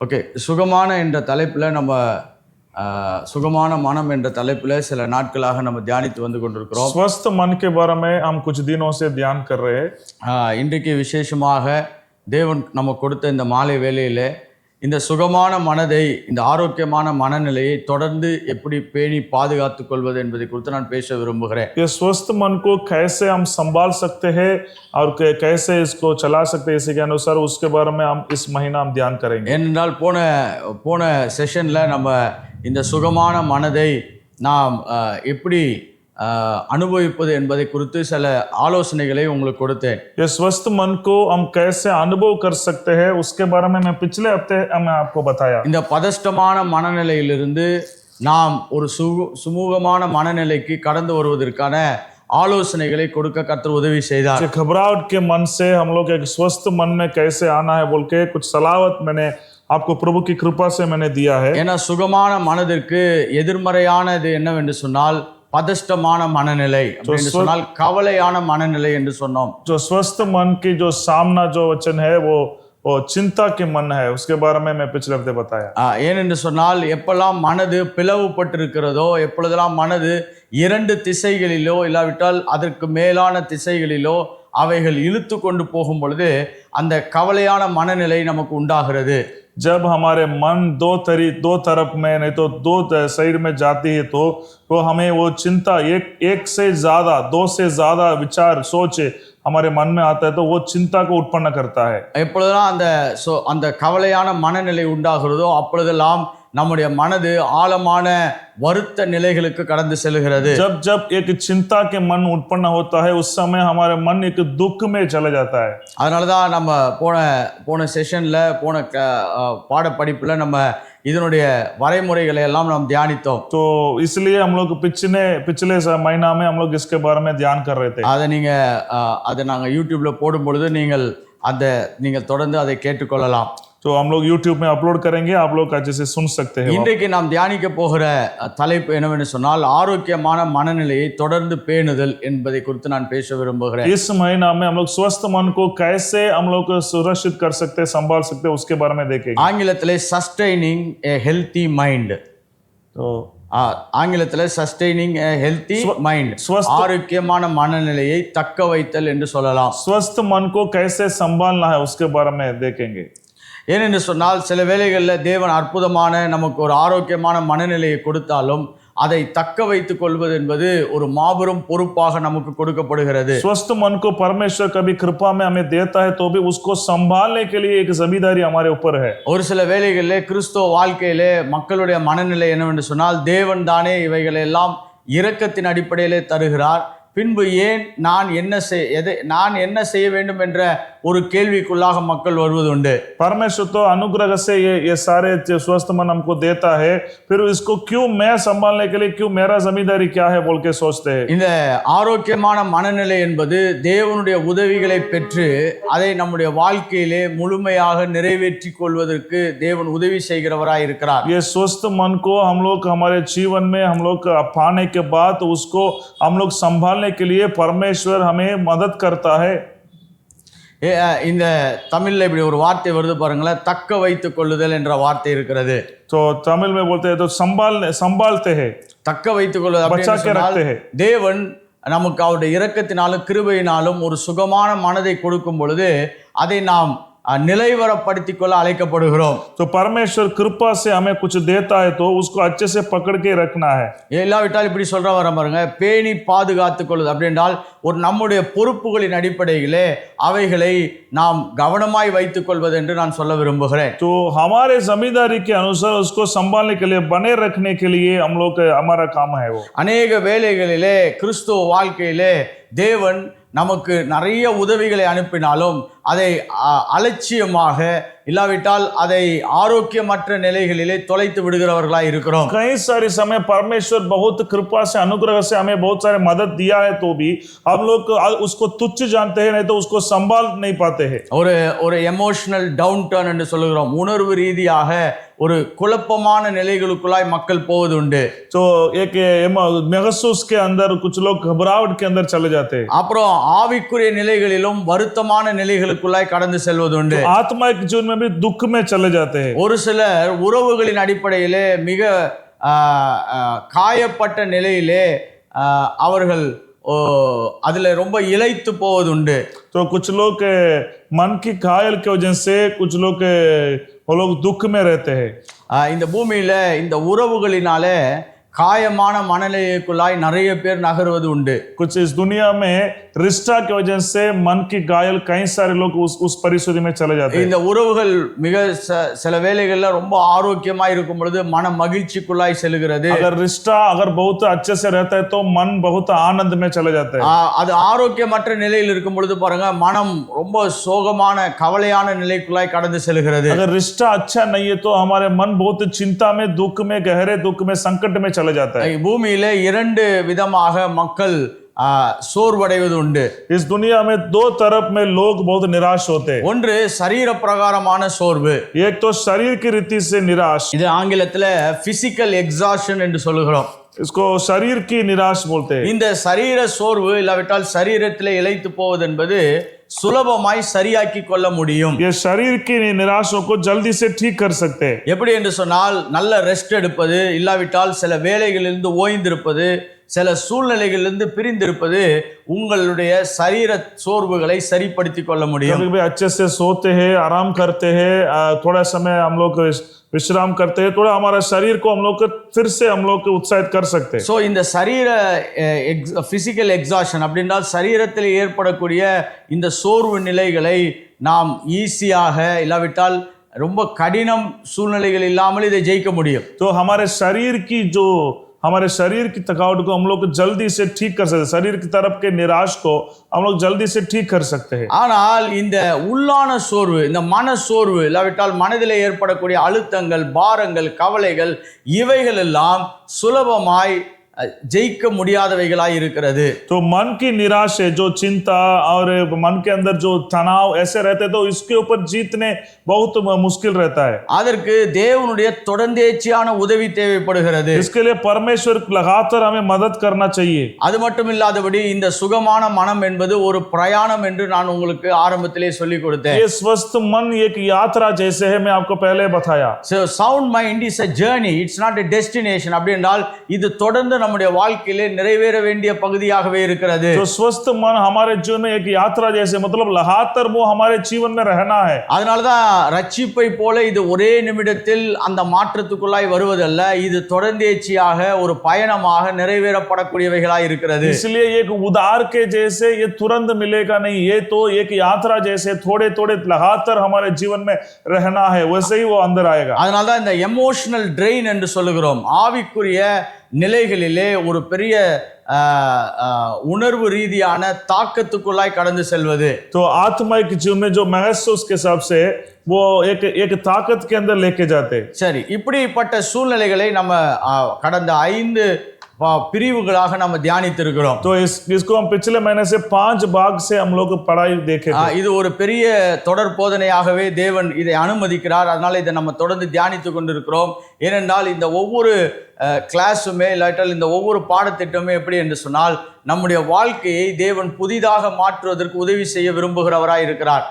Okay, சுகமான என்ற தலைப்பில் நம்ம சுகமான மனம் என்ற தலைப்பில் சில நாட்களாக நம்ம தியானித்து வந்து கொண்டிருக்கிறோம். स्वस्थ मन के बारे में हम कुछ दिनों से ध्यान कर रहे हैं. இன்றைக்கு விசேஷமாக தேவன் நமக்கு கொடுத்த இந்த மாலை வேளையில் இந்த சுகமான மனதை, இந்த ஆரோக்கியமான மனநிலையை தொடர்ந்து எப்படி பேணி பாதுகாத்து கொள்வது என்பதை குறித்து நான் பேச விரும்புகிறேன். ये स्वस्थ मन को कैसे हम संभाल सकते हैं और कैसे इसको चला सकते हैं, इसी के अनुसार उसके बारे में हम इस महीना हम ध्यान करेंगे. ஏனென்றால் போன செஷனில் நம்ம இந்த சுகமான மனதை நாம் எப்படி அனுபவிப்பது என்பதை குறித்து சில ஆலோசனைகளை உங்களுக்கு கொடுத்தேன். ये स्वस्थ मन को हम कैसे अनुभव कर सकते हैं उसके बारे में मैं पिछले हफ्ते मैं आपको बताया. இந்த பதஷ்டமான மனநிலையிலிருந்து நாம் ஒரு சுமூகமான மனநிலைக்கு கடந்து வருவதற்கான ஆலோசனைகளை கொடுக்க கர்த்தர் உதவி செய்தார். घबराहट के मन से हम लोग एक स्वस्थ मन में कैसे आना है बोल के कुछ सलावत मैंने आपको प्रभु की कृपा से मैंने दिया है. ஏன்னா சுகமான மனதிற்கு எதிர்மறையானது என்னவென்று சொன்னால் பதஷ்டமான மனநிலை அப்படின்னு சொன்னால் கவலையான மனநிலை என்று சொன்னோம். जो स्वस्थ मन की जो सामना जो वचन है वो चिंता के मन है, उसके बारे में मैं पिछले हफ्ते बताया. ஏனென்று சொன்னால் எப்பெல்லாம் மனது பிளவுபட்டிருக்கிறதோ, எப்பொழுதெல்லாம் மனது இரண்டு திசைகளிலோ இல்லாவிட்டால் அதற்கு மேலான திசைகளிலோ அவைகள் இழுத்து கொண்டு போகும் பொழுது அந்த கவலையான மனநிலை நமக்கு உண்டாகிறது. जब हमारे मन दो तरफ में नहीं तो दो साइड में जाती है तो हमें वो चिंता एक से ज्यादा, दो से ज्यादा विचार सोच हमारे मन में आता है तो वो चिंता को उत्पन्न करता है. எப்பொழுதெல்லாம் அந்த கவலையான மனநிலை உண்டாகிறதோ அப்பொழுதெல்லாம் நம்முடைய மனது ஆழமான வருத்த நிலைகளுக்கு கடந்து செல்கிறது. जब एक चिंता के मन उत्पन्न होता है उस समय हमारे मन एक दुख में चला जाता है. அதனாலதான் நம்ம போன செஷன்ல பாடப்படிப்புல நம்ம இதனுடைய வரைமுறைகளை எல்லாம் நாம் தியானித்தோம். तो इसलिए हम लोग पिछले महीना में हम लोग इसके बारे में ध्यान कर रहे थे. அதை நாங்க யூடியூப்ல போடும் பொழுது நீங்கள் தொடர்ந்து அதை கேட்டுக்கொள்ளலாம். तो हम लोग YouTube में अपलोड करेंगे, आप लोग अच्छे से सुन सकते हैं. இன்றைக்கு நாம் தியானிக்க போகிற தலைப்பு என்னவென்று சொன்னால் ஆரோக்கியமான மனநிலையை தொடர்ந்து பேணுதல் என்பதை குறித்து நான் பேச விரும்புகிறேன். इस महीना में हम लोग स्वस्थ मन को कैसे हम लोग सुरक्षित कर सकते हैं, संभाल सकते हैं, उसके बारे में देखेंगे. ஆங்கிலத்திலே சஸ்டைனிங் எ ஹெல்தி மைண்ட். तो ஆங்கிலத்தில் சஸ்டைனிங் எ ஹெல்தி மைண்ட், ஆரோக்கியமான மனநிலையை தக்க வைத்தல் என்று சொல்லலாம். स्वस्थ मन को कैसे संभालना है उसके बारे में देखेंगे. ஏனென்று சொன்னால் சில வேளைகளில் தேவன் அற்புதமான நமக்கு ஒரு ஆரோக்கியமான மனநிலையை கொடுத்தாலும் அதை தக்க வைத்துக் கொள்வது என்பது ஒரு மாபெரும் பொறுப்பாக நமக்கு கொடுக்கப்படுகிறது. स्वस्थ मन को परमेश्वर कभी कृपा में हमें देता है तो भी उसको संभालने के लिए एक जिम्मेदारी हमारे ऊपर है. ஒரு சில வேளைகளிலே கிறிஸ்துவ வாழ்க்கையிலே மக்களுடைய மனநிலை என்னவென்று சொன்னால் தேவன் தானே இவைகளை எல்லாம் இரக்கத்தின் அடிப்படையிலே தருகிறார், பின்பு ஏன் நான் என்ன செய்ய வேண்டும் என்ற ஒரு கேள்விக்குள்ளாக மக்கள் வருவது உண்டு. परमेश्वर तो अनुग्रह से ये सारे स्वस्थ मन हमको देता है, फिर इसको क्यों मैं संभालने के लिए, क्यों मेरा जिम्मेदारी क्या है बोल के सोचते हैं. இந்த ஆரோக்கியமான மனநிலை என்பது தேவனுடைய உதவிகளை பெற்று அதை நம்முடைய வாழ்க்கையிலே முழுமையாக நிறைவேற்றி கொள்வதற்கு தேவன் உதவி செய்கிறவராய் இருக்கிறார். ये स्वस्थ मन को हम लोग हमारे जीवन में हम लोग पाने के बाद उसको हम लोग संभालने के लिए परमेश्वर हमें मदद करता है. இந்த தமிழ்ல இப்படி ஒரு வார்த்தை வருது பாருங்களேன், தக்க வைத்துக் கொள்ளுதல் என்ற வார்த்தை இருக்கிறது. तो तमिल में बोलते हैं तो संभालते हैं, தக்க வைத்துக் கொள்ளுதல். தேவன் நமக்கு அவருடைய இரக்கத்தினாலும் கிருபையினாலும் ஒரு சுகமான மனதை கொடுக்கும் பொழுது அதை நாம் நிலைவரப்படுத்திக் கொள்ள அழைக்கப்படுகிறோம். तो परमेश्वर कृपा से हमें कुछ देता है तो उसको अच्छे से पकड़ के रखना है. இல்லாவிட்டால் இப்படி சொல்ற வர பாருங்க, பேணி பாதுகாத்துக் கொள்வது அப்படின்றால் ஒரு நம்முடைய பொறுப்புகளின் அடிப்படையிலே அவைகளை நாம் கவனமாய் வைத்துக் கொள்வது என்று நான் சொல்ல விரும்புகிறேன். तो हमारे जिम्मेदारी के अनुसार उसको संभालने के लिए, बने रखने के लिए हम लोग हमारा काम है वो. அநேக வேளைகளிலே கிறிஸ்துவ வாழ்க்கையிலே தேவன் நமக்கு நிறைய உதவிகளை அனுப்பினாலும் அதை அலட்சியமாக இல்லாவிட்டால் அதை ஆரோக்கியமற்ற நிலைகளிலே தொலைத்து விடுகிறவர்களாய் இருக்கிறோம். कई सारे समय परमेश्वर बहुत कृपा से, अनुग्रह से हमें बहुत सारे मदद दिया है तो भी हम लोग उसको तुच्छ जानते हैं, नहीं तो उसको संभाल नहीं पाते हैं. ஒரு எமோஷனல் டவுன் டர்ன் என்று சொல்லுகிறோம். உணர்வு ரீதியாக ஒரு குழப்பமான நிலைகளுக்குள்ளாய் மக்கள் போவது உண்டு. तो एक महसूस के अंदर कुछ लोग घबराहट के अंदर चले जाते हैं. அப்புறம் ஆவிக்குரிய நிலைகளிலும் வருத்தமான நிலைகளுக்கு துக்கங்களுக்குள்ளாய் கடந்து செல்வது உண்டு. आत्मिक जीवन में भी दुख में चले जाते हैं. ஒரு சிலர் உறவுகளின் அடிப்படையிலே மிக காயப்பட்ட நிலையிலே அவர்கள் அதுல ரொம்ப இளைத்து போவது உண்டு. तो कुछ लोग मन की घायल की वजह से कुछ लोग वो लोग दुख में रहते हैं. இந்த பூமியில இந்த உறவுகளினாலே காயமான மனநிலைக்குள்ளாய் நிறைய பேர் நகருவது உண்டு. कुछ इस दुनिया में रिश्ता की वजह से मन की घायल कई सारे लोग उस परिस्थिति में चले जाते हैं. இந்த உறவுகள் மிக சில வேளைகள்ல ரொம்ப ஆரோக்கியமா இருக்கும் பொழுது மன மகிழ்ச்சிக்குள்ளாய் செல்கிறது. अगर रिश्ता अगर बहुत अच्छे से रहता है तो मन बहुत आनंद में चले जाते हैं. அது ஆரோக்கியமற்ற நிலையில் இருக்கும் பொழுது பாருங்க மனம் ரொம்ப சோகமான கவலையான நிலைக்குள்ளாய் கடந்து செல்கிறது. अगर रिश्ता अच्छा नहीं है तो हमारे मन बहुत चिंता में, दुख में, गहरे दुख में, संकट में चले जाता है. பூமியில இரண்டு விதமாக மக்கள் சோர்வடைவது உண்டு. इस दुनिया में दो तरफ में लोग बहुत निराश होते हैं. ஒன்று சரீர பிரகாரமான சோர்வு. एक तो शरीर की रीति से निराश. இது ஆங்கிலத்துல பிசிக்கல் எக்ஸாஷன் என்று சொல்லுகிறோம். इसको शरीर की निराश बोलते हैं. இந்த சரீர சோர்வு இல்லாவிட்டால் சரீரத்திலே இளைத்து போவது என்பது சுலபமாய் சரியாக்கி கொள்ள முடியும். ये शरीर की निराशों को जल्दी से ठीक कर सकते हैं. எப்படி என்று சொன்னால் நல்ல ரெஸ்ட் எடுப்பது, இல்லாவிட்டால் சில வேலைகளிலிருந்து ஓய்ந்திருப்பது, சில சூழ்நிலைகளிலிருந்து பிரிந்திருப்பது உங்களுடைய சரீர சோர்வுகளை சரிப்படுத்திக் கொள்ள முடியும். कभी अच्छे से सोते हैं, आराम करते हैं, थोड़ा समय हम लोग विश्राम करते हैं, थोड़ा हमारा शरीर को हम लोग फिर से हम लोग उत्साहित कर सकते हैं. சோ இந்த சரீர பிசிக்கல் எக்ஸாஷன் அப்படின்றால் சரீரத்தில் ஏற்படக்கூடிய இந்த சோர்வு நிலைகளை நாம் ஈஸியாக இல்லாவிட்டால் ரொம்ப கடினம் சூழ்நிலைகள் இல்லாமல் இதை ஜெயிக்க முடியும். तो हमारे शरीर की थकावट को हम लोग जल्दी से ठीक कर सकते हैं. शरीर की तरफ के निराश को हम लोग जल्दी से ठीक कर सकते हैं. ஆனால் இந்த உள்ளான சோர்வு, இந்த மன சோர்வு இல்லாவிட்டால் மனதிலே ஏற்படக்கூடிய அழுத்தங்கள், பாரங்கள், கவலைகள் இவைகள் எல்லாம் சுலபமாய் ஜெயிக்க முடியாதவைகளாய் இருக்கிறது. तो मन की निराश है, जो चिंता और मन के अंदर जो तनाव ऐसे रहते तो इसके ऊपर जीतने बहुत मुश्किल रहता है. அதற்கு தேவனுடைய தொடர்ந்தேர்ச்சியான உதவி தேவைப்படுகிறது. इसके लिए परमेश्वर लगातार हमें मदद करना चाहिए. அது மட்டும் இல்லாதபடி இந்த சுகமான மனம் என்பது ஒரு பிரயாணம் என்று நான் உங்களுக்கு ஆரம்பத்திலே சொல்லிக் கொடுத்தேன். ये स्वस्थ मन एक यात्रा जैसे है, मैं आपको पहले बताया. So sound mind is a journey, it's not a destination. அப்படி என்றால் இது தொடர்ந்து நம்முடைய வாழ்க்கையிலே நிறைவேற வேண்டிய பகுதியாகவே இருக்கிறது. जो स्वस्थ मन हमारे जीवन में एक यात्रा जैसे, मतलब लगातार वो हमारे जीवन में रहना है. அதனாலதான் ரட்சிப்பை போல இது ஒரே நிமிடத்தில் அந்த மாற்றத்துக்குள்ளாய் வருவதல்ல, இது தொடர்ந்தேர்ச்சியாக ஒரு பயணமாக நிறைவேறப்படக்கூடியவைகளாய் இருக்கிறது. इसलिए एक उधार के जैसे ये तुरंत मिलेगा नहीं, ये तो एक यात्रा जैसे थोड़े थोड़े लगातार हमारे जीवन में रहना है, वैसे ही वो अंदर आएगा. அதனாலதான் இந்த எமோஷனல் ட்ரெயின் என்று சொல்லுகிறோம். ஆவிக்குரிய நிலைகளிலே ஒரு பெரிய உணர்வு ரீதியான தாக்கத்துக்குள்ளாய் கடந்து செல்வது. तो आत्मिक जीवन में जो महसूस के हिसाब से वो एक ताकत के अंदर लेके जाते. சரி, இப்படிப்பட்ட சூழ்நிலைகளை நம்ம கடந்த 5 பிரிவுகளாக நம்ம தியானித்திருக்கிறோம். तो इसको हम पिछले महीने से 5 भाग से हम लोग पढ़ाई देखे थे. இது ஒரு பெரிய தொடர் போதனையாகவே தேவன் இதை அனுமதிக்கிறார். அதனால இதை நம்ம தொடர்ந்து தியானித்து கொண்டிருக்கிறோம். ஏனென்றால் இந்த ஒவ்வொரு கிளாஸுமே இல்லாட்டால் இந்த ஒவ்வொரு பாடத்திட்டமே எப்படி என்று சொன்னால் நம்முடைய வாழ்க்கையை தேவன் புதிதாக மாற்றுவதற்கு உதவி செய்ய விரும்புகிறவராய் இருக்கிறார்.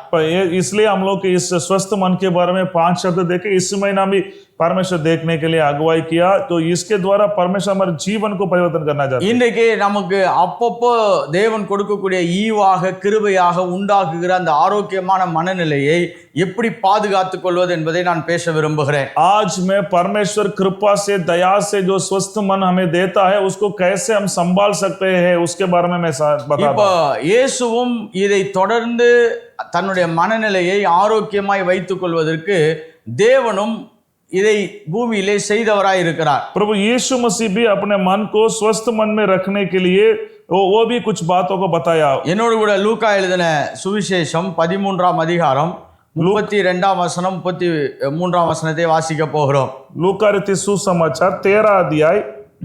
इसलिए हम लोग इस स्वस्थ मन के बारे में 5 शब्द देखे. इस महीना भी परमेश्वर देखने के लिए अगुवाई किया. तो इसके द्वारा परमेश्वर हमारे जीवन को परिवर्तन करना चाहते हैं. இன்றைக்கு நமக்கு அப்பப்போ தேவன் கொடுக்கக்கூடிய ஈவாக கிருபையாக உண்டாக்குகிற அந்த ஆரோக்கியமான மனநிலையை எப்படி பாதுகாத்துக் கொள்வது என்பதை நான் பேச விரும்புகிறேன். आज मैं परमेश्वर कृपा से, दया से जो स्वस्थ मन हमें देता है उसको कैसे हम संभाल सकते हैं उसके बारे में मैं बताता இப்போ हूं. இயேசுவும் இதை தொடர்ந்து தன்னுடைய மனநிலையை ஆரோக்கியமாய் வைத்துக் கொள்வதற்கு தேவனும் இதை பூமியிலே செய்தவராய் இருக்கிறார். प्रभु यीशु मसीह भी अपने मन को स्वस्थ मन में रखने के लिए वो भी कुछ बातों को बताया. என்னோடு கூட லூக்கா எழுதின சுவிசேஷம் 13ஆம் அதிகாரம் 32ஆம் வசனம் 33ஆம் வசனத்தை வாசிக்க போகிறோம். लूका रीति सुसमाचार 13 अध्याय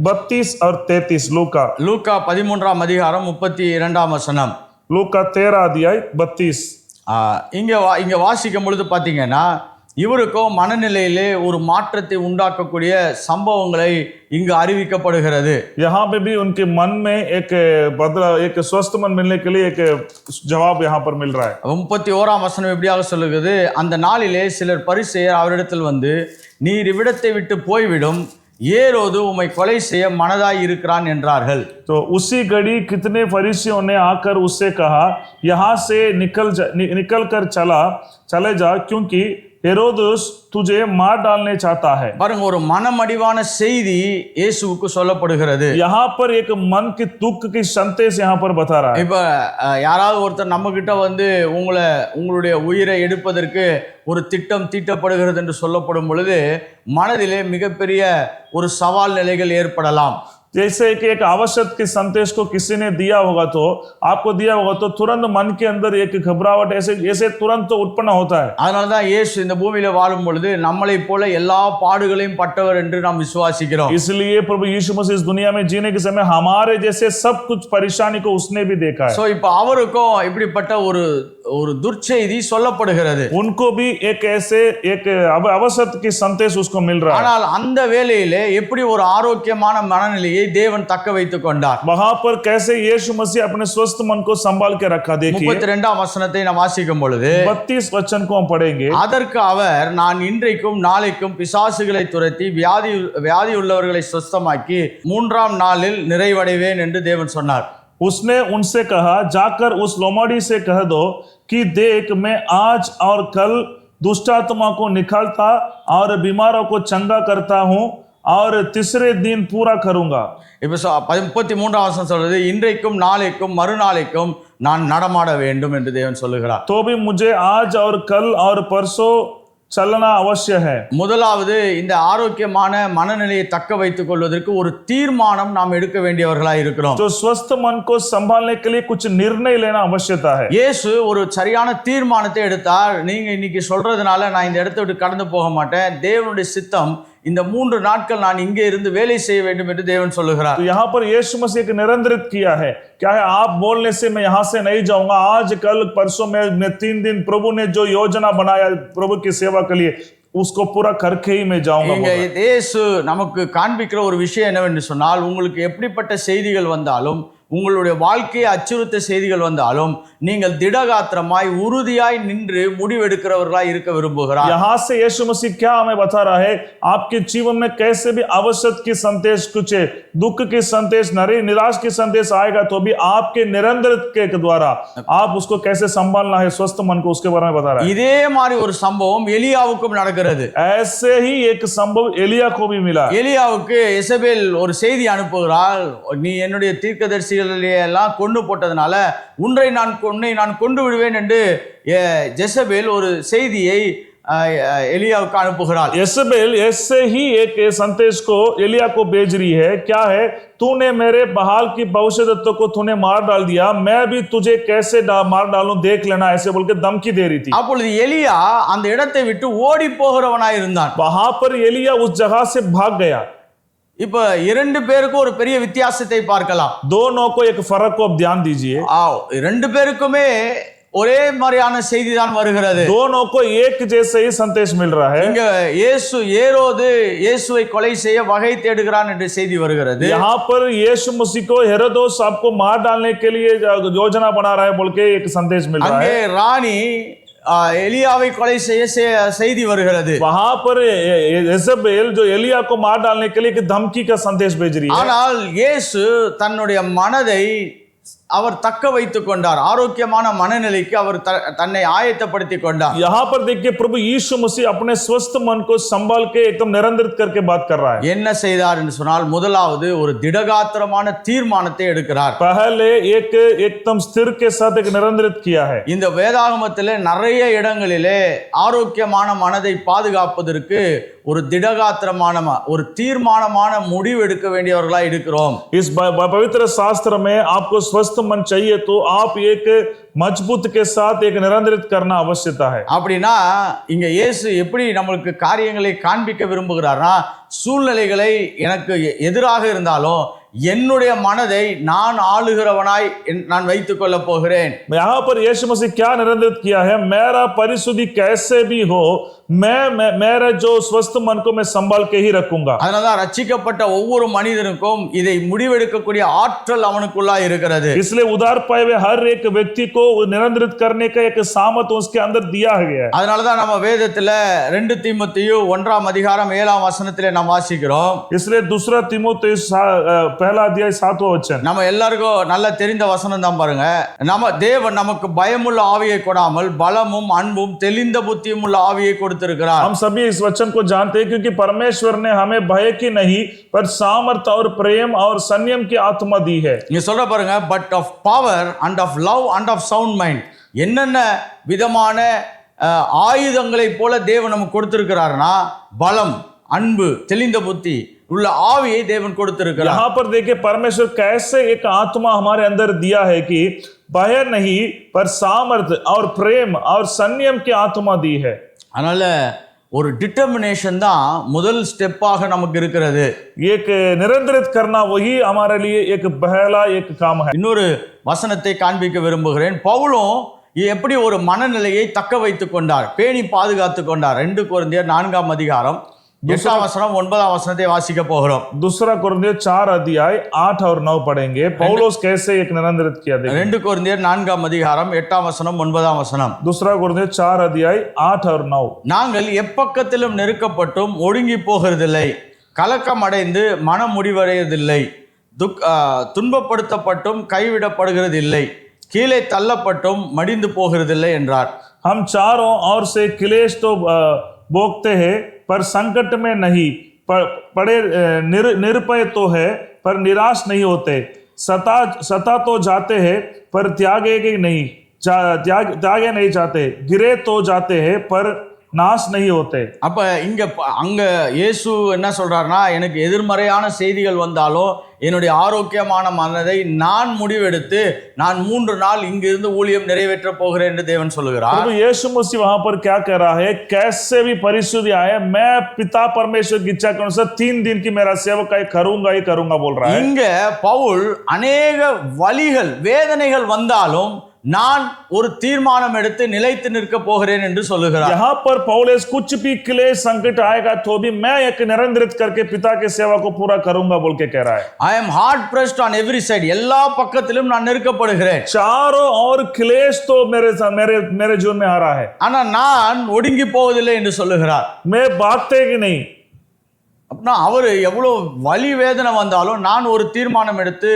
32 और 33. லூக்கா 13ஆம் அதிகாரம் 32ஆம் வசனம். लूका 13 अध्याय 32. இங்க வாசிக்கும் பொழுது பார்த்தீங்கன்னா இவருக்கும் மனநிலையிலே ஒரு மாற்றத்தை உண்டாக்கக்கூடிய சம்பவங்களை இங்கு அறிவிக்கப்படுகிறது. यहाँ पे भी उनके मन में एक बदला, एक स्वस्थ मन मिलने के लिए एक जवाब यहाँ पर मिल रहा है. 31ஆம் வசனம் எப்படியாக சொல்லுகிறது, அந்த நாளிலே சிலர் பரிசேயர் அவரிடத்தில் வந்து, நீர் இவ்விடத்தை விட்டு போய்விடும், ஏரோது உம்மை கொலை செய்ய மனதாய் இருக்கிறான் என்றார்கள். तो उसी घड़ी कितने फरीसियों ने आकर उससे कहा, यहाँ से निकल कर चले जा, क्योंकि हेरोदस तुझे मार डालने चाहता है. பாருங்க, ஒரு மனமடிவான செய்தி இயேசுவுக்கு சொல்லப்படுகிறது. यहाँ पर एक मन की दुख की संदेश यहाँ पर बता रहा है. இப்ப யாராவது ஒருத்தர் நம்ம கிட்ட வந்து உங்களுடைய உயிரை எடுப்பதற்கு ஒரு திட்டம் தீட்டப்படுகிறது என்று சொல்லப்படும் பொழுது மனதிலே மிகப்பெரிய ஒரு சவால் நிலைகள் ஏற்படலாம். जैसे कि एक आवश्यक के संदेश को किसी ने दिया होगा तो आपको दिया होगा तो तुरंत मन के अंदर एक घबराहट ऐसे तुरंत तो उत्पन्न होता है. அதனால தான் இயேசு இந்த பூமியில வாழும் பொழுது நம்மளை போல எல்லா பாடுகளையும் பட்டவர் என்று நாம் விசுவாசிக்கிறோம். इसलिए प्रभु यीशु मसीह इस दुनिया में जीने के समय हमारे जैसे सब कुछ परेशानी को उसने भी देखा है. சோ இப்போ அவருக்கும் இப்படிப்பட்ட ஒரு துர்ச்செய்தி சொல்லப்படுகிறது. उनको भी एक ऐसे एक अवसर की संदेश उसको मिल रहा है. ஆனால் அந்த வேளையிலே எப்படி ஒரு ஆரோக்கியமான மனநிலையை தேவன் தக்க வைத்துக் கொண்டார். वहां पर कैसे यीशु मसीह अपने स्वस्थ मन को संभाल के रखा. देखिए 32ஆம் வசனத்தை நாம் வாசிக்கும் பொழுது 32 वचन को हम पढ़ेंगे. அதற்கு அவர், நான் இன்றைக்கும் நாளைக்கும் பிசாசுகளை துரத்தி வியாதி உள்ளவர்களை சுத்தமாக்கி 3ஆம் நாளில் நிறைவடைவேன் என்று தேவன் சொன்னார். उसने उनसे कहा, जाकर उस लोमड़ी से कह दो कि देख, मैं आज और कल दुष्टात्मा को निकालता और बीमारों को चंगा करता हूं और तीसरे दिन पूरा करूंगा. இப்ப 33ஆம் வசனம் சொல்றது, இன்றைக்கும் நாளைக்கும் மறுநாளைக்கும் நான் நடமாட வேண்டும் என்று தேவன் சொல்லுகிறார். तो भी मुझे आज और कल और परसों चलना अवश्य है. முதலாவது இந்த ஆரோக்கியமான மனநிலையை தக்க வைத்துக் கொள்வதற்கு ஒரு தீர்மானம் நாம் எடுக்க வேண்டியவர்களாய் இருக்கிறோம். तो स्वस्थ मन को संभालने के लिए कुछ निर्णय लेना आवश्यकता है. இயேசு ஒரு சரியான தீர்மானத்தை எடுத்தார். நீங்க இன்னைக்கு சொல்றதுனால நான் இந்த இடத்தை விட்டு கடந்து போக மாட்டேன், தேவனுடைய சித்தம் இந்த 3 நாட்கள் நான் இங்கே இருந்து வேலை செய்ய வேண்டும் என்று தேவன் சொல்லுகிறார். तो यहाँ पर यीशु मसीह ने निर्धारित किया है, क्या है, आप बोलने से मैं यहाँ से नहीं जाऊंगा, आज कल परसों में 3 दिन प्रभु ने जो योजना बनाया प्रभु की सेवा के लिए उसको पूरा करके ही मैं जाऊंगा. இங்க இயேசு நமக்கு காண்பிக்கிற ஒரு விஷயம் என்னவென்று சொன்னால், உங்களுக்கு எப்படிப்பட்ட செய்திகள் வந்தாலும், உங்களுடைய வாழ்க்கையை அச்சுறுத்த செய்திகள் வந்தாலும், நீங்கள் திடகாத்திரமாய் உறுதியாய் நின்று முடிவெடுக்கிறவர்களாய் இருக்க விரும்புகிறார். यहाँ से यीशु मसीह क्या हमें बता रहा है, आपके जीवन में कैसे भी आवश्यक की संदेश, कुछ दुख की संदेश, निराश की संदेश आएगा तो भी आपके निरंतर के द्वारा आप उसको कैसे संभालना है, स्वस्थ मन को, उसके बारे में बता रहा है. இதே மாதிரி ஒரு சம்பவம் எலியாவுக்கும் நடக்கிறது. ऐसे ही एक संभव एलिया को भी मिला. எலியாவுக்கு எசபேல் ஒரு செய்தி அனுப்புகிறாள், நீ என்னுடைய தீர்க்கதரிசிகளை எல்லாம் கொண்டு போட்டதுனால உன்னை நான் கொண்டு விடுவேன் என்று ஜெசபேல் ஒரு செய்தியை एलिया को अनुपुகிறாள். यसेबेल ऐसे ही एक संदेश को एलिया को भेज रही है, क्या है, तूने मेरे बहाल की भविष्यद्वक्ता को तूने मार डाल दिया, मैं भी तुझे कैसे मार डालूं देख लेना, ऐसे बोल के धमकी दे रही थी. அப்பொழுது எலியா அந்த இடத்தை விட்டு ஓடி போகிறவனாய் இருந்தான். वहां पर एलिया उस जगह से भाग गया. இப்ப இரண்டு பேருக்கும் ஒரு பெரிய வித்தியாசத்தை பார்க்கலாம். दोनों को एक फर्क को आप ध्यान दीजिए. ரெண்டு பேருக்குமே ஒரே மாதிரியான செய்தி தான் வருகிறது. दोनों को एक जैसे ही संदेश मिल रहा है. இங்க ஏரோது இயேசுவை கொலை செய்ய வகை தேடுகிறான் என்ற செய்தி வருகிறது. यहाँ पर यीशु मसीह को हेरोदेस आपको मार डालने के लिए योजना बना रहा है बोल के एक संदेश मिल रहा है. அங்கே ராணி एलियाவை கொலை செய்ய செய்தி வருகிறது. वहां पर यजेबेल जो एलिया को मार डालने के लिए एक धमकी का संदेश भेज रही है. ஆனால் இயேசு தன்னுடைய மனதை அவர் தக்க வைத்துக் கொண்டார். ஆரோக்கியமான மனநிலைக்கு அவர் தன்னை ஆயத்தப்படுத்திக் கொண்டார். यहाँ पर देखिए प्रभु यीशु मसीह अपने स्वस्थ मन को संभाल के एकदम निरंतरित करके बात कर रहा है. என்ன செய்தார் என்று சொன்னால், முதலாவது ஒரு திடகாத்திரமான தீர்மானத்தை எடுக்கிறார். पहले एक एकदम स्थिर के साथ एक निरंतरित किया है. இந்த வேதாகமத்திலே நிறைய இடங்களிலே ஆரோக்கியமான மனதை பாதுகாப்பதற்கு ஒரு திடகாத்திரமான ஒரு தீர்மானமான முடிவு எடுக்க வேண்டியவர்களாய் இருக்கிறோம். इस पवित्र शास्त्र में आपको स्वस्थ मन चाहिए तो आप एक मजबूत के साथ एक निरंतरित करना आवश्यकता है. அப்படினா இங்க இயேசு எப்படி நமக்கு காரியங்களை காண்பிக்க விரும்புகிறார்னா, சூழ்நிலைகளை எனக்கு எதிராக இருந்தாலும் என்னுடைய மனதை நான் ஆளுகிறவனாய் நான் வைத்துக் கொள்ள போகிறேன். यहाँ पर यीशु मसीह क्या निरंतरित किया है, मेरा परिशुद्धि कैसे भी हो, मेरा जो स्वस्थ मन को मैं संभाल के ही रखूंगा. அதனாலதான் ரட்சிக்கப்பட்ட ஒவ்வொரு மனிதனுக்கும் இதை முடிவெடுக்கக்கூடிய ஆற்றல் அவனுக்குள்ளா இருக்கிறது. इसलिए उधार पाए हुए हर एक व्यक्ति को निरंतरित करने का एक सामर्थ्य उसके अंदर दिया गया है. அதனாலதான் நம்ம வேதத்துல 2 தீமோத்தேயு 1ஆம் அதிகாரம் 7ஆம் வசனத்திலே நாம் வாசிக்கிறோம். इसलिए दूसरा तीमुथियुस पहला अध्याय 7वां वचन. நம்ம எல்லாருக்கும் நல்ல தெரிந்த வசனம் தான் பாருங்க. நம்ம தேவன் நமக்கு பயமுள்ள ஆவியை கொடாமல் பலமும் அன்பும் தெளிந்த புத்தியும் உள்ள ஆவியை கொடுத்திருக்கிறார். हम सभी इस वचन को जानते हैं क्योंकि परमेश्वर ने हमें भय की नहीं पर सामर्थ और प्रेम और संयम की आत्मा दी है. நீங்க சொல்ற பாருங்க, but of power and of love and of sound mind. என்னென்ன விதமான ஆயுதங்களை போல தேவன் நமக்கு கொடுத்திருக்கிறார்னா, பலம், அன்பு, தெளிந்த புத்தி உள்ள ஆவியை தேவன் கொடுத்திருக்கிறார். यहाँ पर देखिए परमेश्वर कैसे एक आत्मा हमारे अंदर दिया है कि भय नहीं पर सामर्थ और प्रेम और संयम की आत्मा दी है. அதனால ஒரு டிட்டர்மினேஷன் தான் முதல் ஸ்டெப்பாக நமக்கு இருக்கிறது. एक निरंतरित करना वही हमारे लिए एक पहला एक काम है. இன்னொரு வசனத்தை காண்பிக்க விரும்புகிறேன். பவுலும் எப்படி ஒரு மனநிலையை தக்க வைத்துக் கொண்டார், பேணி பாதுகாத்துக் கொண்டார். 2 கொரிந்தியர் 4ஆம் அதிகாரம் 8ஆம் வசனம் 9ஆம் வசனத்தை வாசிக்க போகிறோம். दूसरा कुरिन्थियों 4 अध्याय 8 और 9 पढ़ेंगे. पौलुस कैसे एक निरंतरित किया. 2 கொரிந்தியர் 4ஆம் அதிகாரம் 8ஆம் வசனம் 9ஆம் வசனம். दूसरा कुरिन्थियों 4 अध्याय 8 और 9. நாங்கள் எப்பக்கத்திலும் நெருக்கப்பட்டும் ஒடுங்கி போகிறதில்லை, கலக்கம் அடைந்து மனம் முடிவடைவதில்லை, துன்பப்படுத்தப்பட்டும் கைவிடப்படுகிறதில்லை, கீழே தள்ளப்பட்டும் மடிந்து போகிறதில்லை என்றார். हम चारों ओर से क्लेश तो भोगते हैं पर संकट में नहीं, पड़े निरुपाय तो है पर निराश नहीं होते, सता तो जाते हैं पर त्यागे नहीं, त्यागे नहीं जाते, गिरे तो जाते हैं पर நாஸ் नहीं होते. அப்ப அங்க இயேசு என்ன சொல்றாருன்னா, எனக்கு எதிர்மறையான செய்திகள் வந்தாலும் என்னுடைய ஆரோக்கியமான மனதை நான் முடிவெடுத்து நான் 3 நாள் இங்கிருந்து ஊழியம் நிறைவேற்ற போகிறேன் என்று தேவன் சொல்லுகிறார். प्रभु यीशु मसीह वहां पर क्या कह रहा है, कैसे भी परिस्थिति आए मैं पिता परमेश्वर की इच्छा के अनुसार 3 दिन की मेरा सेवकाई करूंगा ही करूंगा बोल रहा है. இங்க பவுல் अनेक வலிகள் வேதனைகள் வந்தாலும் நான் ஒரு தீர்மானம் எடுத்து நிலைத்து நிற்க போகிறேன் என்று சொல்லுகிறார். यहाँ पर पौलुस कुछ भी क्लेश संकट आएगा तो भी मैं एक निरंतरित करके पिता के सेवा को पूरा करूंगा बोल के कह रहा है. I am hard pressed on every side. எல்லா பக்கத்திலும் நான் நெருக்கப்படுகிறேன். चारों और क्लेश तो मेरे जीवन में आ रहा है. ஆனா நான் ஒடுங்கி போவதில்லை என்று சொல்லுகிறார். मैं भागते कि नहीं. அப்படின்னா அவரு எவ்வளவு வலி வேதனை வந்தாலும் நான் ஒரு தீர்மானம் எடுத்து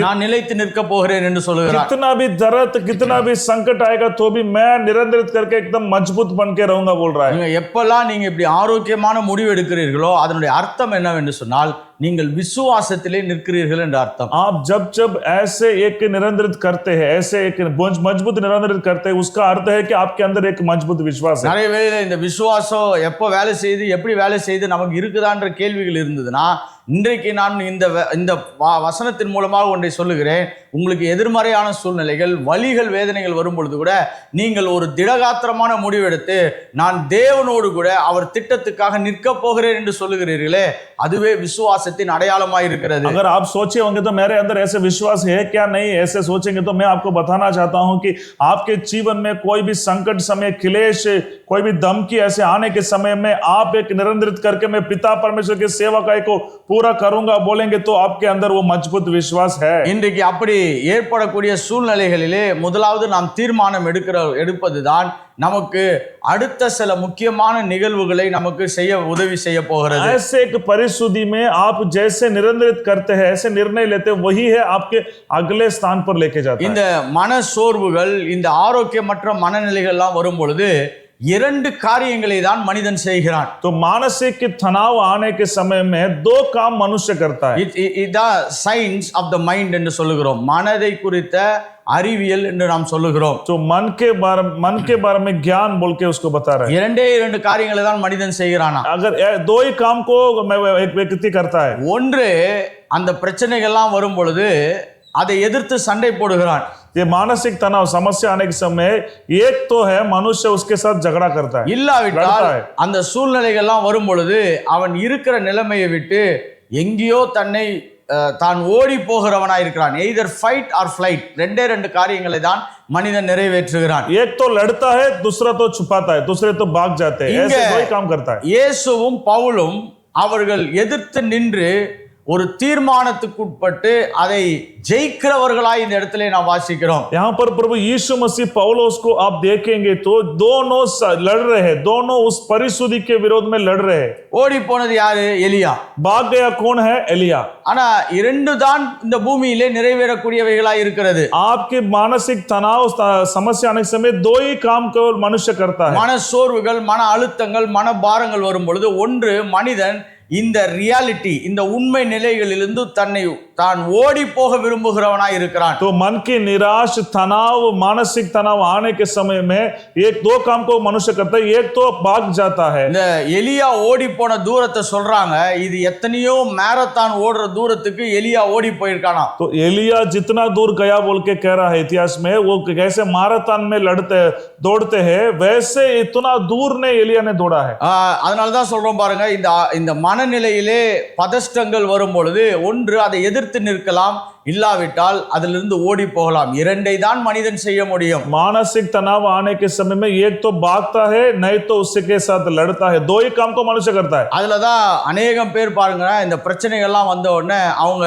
நான் நிலைத்து நிற்க போகிறேன் என்று சொல்லுகிறார். कितना भी दर्द कितना भी संकट आएगा तो भी मैं निरंतरित करके एकदम मजबूत बन के रहूंगा बोल रहा है. எப்பெல்லாம் நீங்க இப்படி ஆரோக்கியமான முடிவு எடுக்கிறீர்களோ அதனுடைய அர்த்தம் என்னவென்று சொன்னால் நீங்கள் விசுவாசத்திலே நிற்கிறீர்கள் என்ற அர்த்தம். आप जब ऐसे एक निरंतरित करते हैं, ऐसे एक मजबूत निरंतरित करते हैं, उसका अर्थ है कि आपके अंदर एक मजबूत विश्वास है. நிறைய வேளையில இந்த விசுவாசம் எப்போ வேலை செய்து எப்படி வேலை செய்து நமக்கு இருக்குதான்ற கேள்விகள் இருந்ததுன்னா, இன்றைக்கு நான் இந்த வசனத்தின் மூலமாக ஒன்றை சொல்லுகிறேன். உங்களுக்கு எதிர்மறையான சூழ்நிலைகள் வலிகள் வேதனைகள் வரும் பொழுது கூட நீங்கள் ஒரு திடகாத்திரமான முடிவெடுத்து நான் தேவனோடு கூட அவர் திட்டத்துக்காக நிற்க போகிறேன் என்று சொல்லுகிறீர்களே, அதுவே விசுவாசத்தின் அடையாளமாய் இருக்கிறது. अगर आप सोचे होंगे तो मेरे अंदर ऐसे विश्वास है क्या नहीं, ऐसे सोचेंगे तो मैं आपको बताना चाहता हूं कि आपके जीवन में कोई भी संकट समय क्लेश कोई भी धमकी ऐसे आने के समय में आप एक निरंतरित करके मैं पिता परमेश्वर के सेवकाई को पूरा करूंगा बोलेंगे तो आपके अंदर वो मजबूत विश्वास है. இன்றைக்கு அப்படி ஏற்படக்கூடிய சூழ்நிலைகளிலே முதலாவது நாம் தீர்மானம் எடுப்பதுதான் நமக்கு அடுத்த சில முக்கியமான நிகழ்வுகளை நமக்கு செய்ய உதவி செய்ய போகிறது. ऐसे एक परिस्थिति में आप जैसे निरंतरित करते हैं, ऐसे निर्णय लेते हैं, वही है आपके अगले स्थान पर लेके जाता है. இந்த மன சோர்வுகள் இந்த ஆரோக்கியமற்ற மனநிலைகள் எல்லாம் வரும் பொழுது 2 காரியங்களை தான் மனிதன் செய்கிறான். तो मानसिक तनाव आने के समय में 2 काम मनुष्य करता है. இதான் சயின்ஸ் ஆஃப் த மைண்ட் என்று சொல்லுகிறோம். மனதை குறித்த அறிவியல் என்று நாம் சொல்லுகிறோம். तो मन के बारे में ज्ञान बोल के उसको बता रहे हैं. 2 காரியங்களை தான் மனிதன் செய்கிறானா. अगर 2 ही काम को एक व्यक्ति करता है. ஒன்று அந்த பிரச்சனைகள்லாம் வரும் பொழுது அதை எதிர்த்து சண்டை போடுகிறான். ये मानसिक तनाव समस्या आने के समय एक तो है मनुष्य उसके साथ झगड़ा करता है. இல்லாவிட்டால் அந்த சூழ்நிலைகள்லாம் வரும் பொழுது அவன் இருக்கிற நிலைமையை விட்டு எங்கேயோ தன்னை தான் ஓடி போகிறவனாய் இருக்கிறான். எய்தர் ஃபைட் ஆர் ஃப்ளைட், ரெண்டே ரெண்டு காரியங்களை தான் மனிதன் நிறைவேற்றுகிறான். एक तो लड़ता है, दूसरा तो छुपाता है, दूसरे तो भाग जाते हैं, ऐसे दो ही काम करता है. இயேசுவும் பவுலும் அவர்கள் எதிர்த்து நின்று ஒரு தீர்மானத்துக்குட்பட்டு அதை ஜெயிக்கிறவர்களாய் இந்த இடத்திலே நாம் வாசிக்கிறோம். यहाँ पर प्रभु यीशु मसीह पौलुस को आप देखेंगे तो दोनों लड़ रहे हैं, दोनों उस परिशुद्धि के विरोध में लड़ रहे हैं. ஓடி போனது யாரு? எலியா. भाग गया कौन है? एलिया. ஆனா இரண்டு தான் இந்த பூமியிலே நிறைவேறக்கூடியவைகளாய் இருக்கிறது. आपके मानसिक तनाव समस्या आने के समय दो ही काम केवल मनुष्य करता है. மன சோர்வுகள், மன அழுத்தங்கள், மன பாரங்கள் வரும் பொழுது ஒன்று மனிதன் இந்த ரியாலிட்டி, இந்த உண்மை நிலைகளிலிருந்து தான் ஓடி போக விரும்புகிறவனாய் இருக்கிறான். तो मन की निराश, तनाव, मानसिक तनाव आने के समय में एक दो काम को मनुष्य करता है, एक तो भाग जाता है. இந்த எலியா ஓடி போன தூரத்தை சொல்றாங்க, இது எத்தனையோ மேரத்தான் ஓடுற தூரத்துக்கு எலியா ஓடி போயிருக்கானா. तो एलिया जितना दूर गया बोल के कह रहा है इतिहास में, वो कैसे माराथन में दौड़ते हैं वैसे इतना दूर ने एलिया ने दौड़ा है. அதனால தான் சொல்றோம் பாருங்க, இந்த மனநிலையிலே பதஷ்டங்கள் வரும் பொழுது ஒன்று அதை எதிர்த்து நிற்கலாம், இல்லாவிட்டால் அதிலிருந்து ஓடி போகலாம். இரண்டை தான் மனிதன் செய்ய முடியும். मानसिक तनाव आने के समय में एक तो भागता है, नहीं तो उसके साथ लड़ता है. दो ही काम को मनुष्य करता है. அதுலதான் அநேகம் பேர் பாருங்க, இந்த பிரச்சனைகள்லாம் வந்த உடனே அவங்க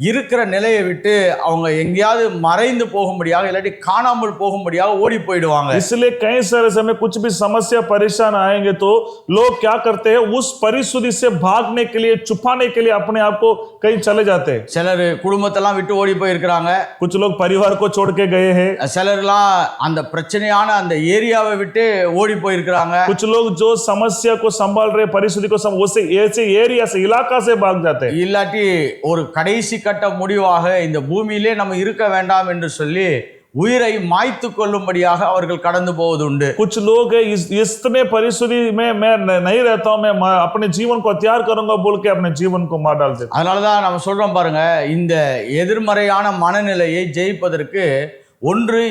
இருக்கிற நிலையை விட்டு அவங்க எங்கேயாவது மறைந்து போகும்படியாக, இல்லாட்டி காணாமல் போகும்படியாக ஓடி போயிடுவாங்க. इसलिए कई सारे समय कुछ भी समस्या परेशान आएंगे तो लोग क्या करते हैं, उस परिशुद्धि से भागने के लिए, छुपाने के लिए अपने आप को कहीं चले जाते हैं. சிலர் குடும்பத்தெல்லாம் விட்டு ஓடி போயிருக்கிறாங்க. कुछ लोग परिवार को छोड़ के गए हैं. சிலர்லாம் அந்த பிரச்சனையான அந்த ஏரியாவை விட்டு ஓடி போயிருக்கிறாங்க. कुछ लोग जो समस्या को संभाल रहे, परिशुद्धि को उससे ऐसे एरिया से, इलाका से भाग जाते हैं. இல்லாட்டி ஒரு கடைசி கட்ட முடிவாக இந்த பூமியிலே நம்ம இருக்க வேண்டாம் என்று சொல்லி உயிரை மாய்த்து கொள்ளும்படியாக அவர்கள் கடந்து போவது உண்டு. कुछ लोग इतने परिशुद्धि में मैं नहीं रहता हूं, मैं अपने जीवन को त्याग करूंगा बोल के अपने जीवन को मार डालते. அதனாலதான் நம்ம சொல்றோம் பாருங்க, இந்த எதிர்மறையான மனநிலையை ஜெயிப்பதற்கு ஒன்று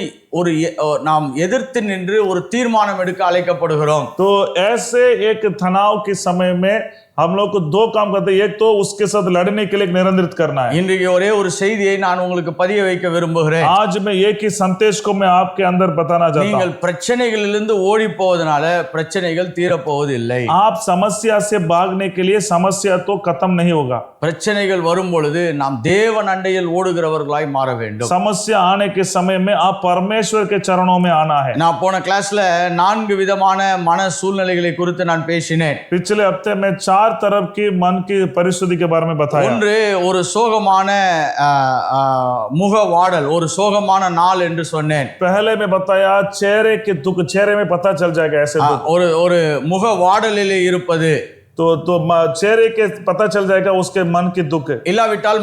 நாம் எதிர்த்து நின்று ஒரு தீர்மானம் எடுக்க அழைக்கப்படுகிறோம். तो ऐसे एक तनाव के समय में हम लोग को दो काम करते हैं. एक तो उसके साथ लड़ने के लिए निरंतरित करना है. இன்றைக்கு ஒரே ஒரு செய்தியை நான் உங்களுக்கு பதிய வைக்க விரும்புகிறேன். आज मैं एक ही संदेश को मैं आपके अंदर बताना चाहता हूं. நீங்கள் பிரச்சனைகளிலிருந்து ஓடி போவதனால பிரச்சனைகள் தீர போவதில்லை. आप समस्या से भागने के लिए समस्या तो खत्म नहीं होगा. பிரச்சனைகள் வரும் பொழுது நாம் தேவன் அண்டையில் ஓடுகிறவர்களாய் மாற வேண்டும். समस्या आने के समय में आप परमेश्वर के चरणों में आना है. நான் போன கிளாஸ்ல 4 விதமான மன சூழ்நிலைகளை குறித்து நான் பேசினேன். पिछले हफ्ते में 4 तरफ की मन की परिशुद्धि के बारे में बताया. ஒன்று ஒரு சோகமான முகவாடல், ஒரு சோகமான நாள் என்று சொன்னேன். पहले में बताया चेहरे के दुख, चेहरे में पता चल जाएगा ऐसे दुख. ஒரு முகவாடலிலே இருப்பது, तो चेहरे के पता चल जाएगा उसके मन की दुख. இல்லாவிட்டால்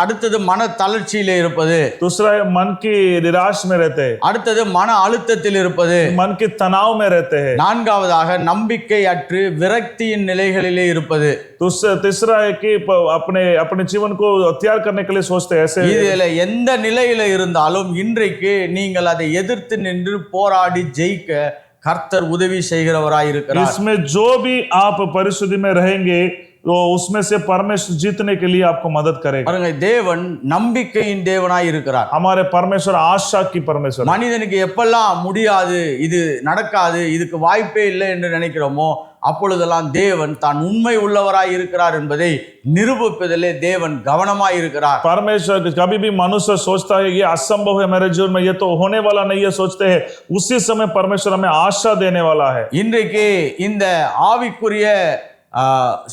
அடுத்தது மன தளர்ச்சியிலே இருப்பது. दूसरा मन की निराश में रहते हैं. அடுத்தது மன அழுத்தத்தில் இருப்பது. मन के तनाव में रहते हैं. நான்காவதாக நம்பிக்கை அற்று விரக்தியின் நிலைகளிலே இருப்பது. तीसरा है कि अपने जीवन को त्याग करने के लिए सोचते हैं ऐसे. இதுல எந்த நிலையில இருந்தாலும் இன்றைக்கு நீங்கள் அதை எதிர்த்து நின்று போராடி ஜெயிக்க கர்த்தர் உதவி செய்கிறவராய் இருக்கிறார். इसमें जो भी आप परिशुद्धि में रहेंगे तो उसमें से परमेश्वर जीतने के लिए आपको मदद करेगा. பாருங்க, தேவன் நம்பிக்கையின் தேவனாய் இருக்கிறார். हमारे परमेश्वर आशा की परमेश्वर. மனிதனுக்கு எப்பெல்லாம் முடியாது, இது நடக்காது, இதுக்கு வாய்ப்பே இல்லை என்று நினைக்கிறோமோ அப்பொழுதெல்லாம் தேவன் தான் உண்மை உள்ளவராய் இருக்கிறார் என்பதை நிரூபிப்பதிலே தேவன் கவனமாய் இருக்கிறார். परमेश्वर कभी भी मनुष्य सोचता है ये असंभव है मेरे जीवन में, ये तो होने वाला नहीं है सोचते हैं, उसी समय परमेश्वर हमें आशा देने वाला है. இன்றைக்கு இந்த ஆவிக்குரிய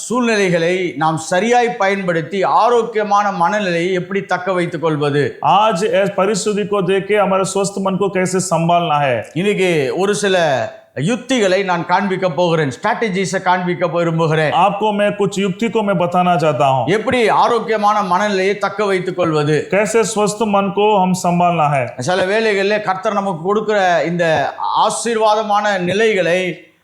சூழ்நிலைகளை நாம் சரியாய் பயன்படுத்தி ஆரோக்கியமான மனநிலையை எப்படி தக்க வைத்துக் கொள்வது? आज इस परिस्थिति को देख के हमारे स्वस्थ मन को कैसे संभालना है. இன்னைக்கு ஒரு சில யுக்திகளை நான் காண்பிக்க போகிறேன், ஸ்ட்ராட்டஜிஸை காண்பிக்க விரும்புகிறேன். आपको मैं कुछ युक्ति को मैं बताना चाहता हूं. எப்படி ஆரோக்கியமான மனநிலையை தக்க வைத்துக் கொள்வது, कैसे स्वस्थ मन को हम संभालना है. சில வேளைகளில் கர்த்தர் நமக்கு கொடுக்கிற இந்த ஆசீர்வாதமான நிலைகளை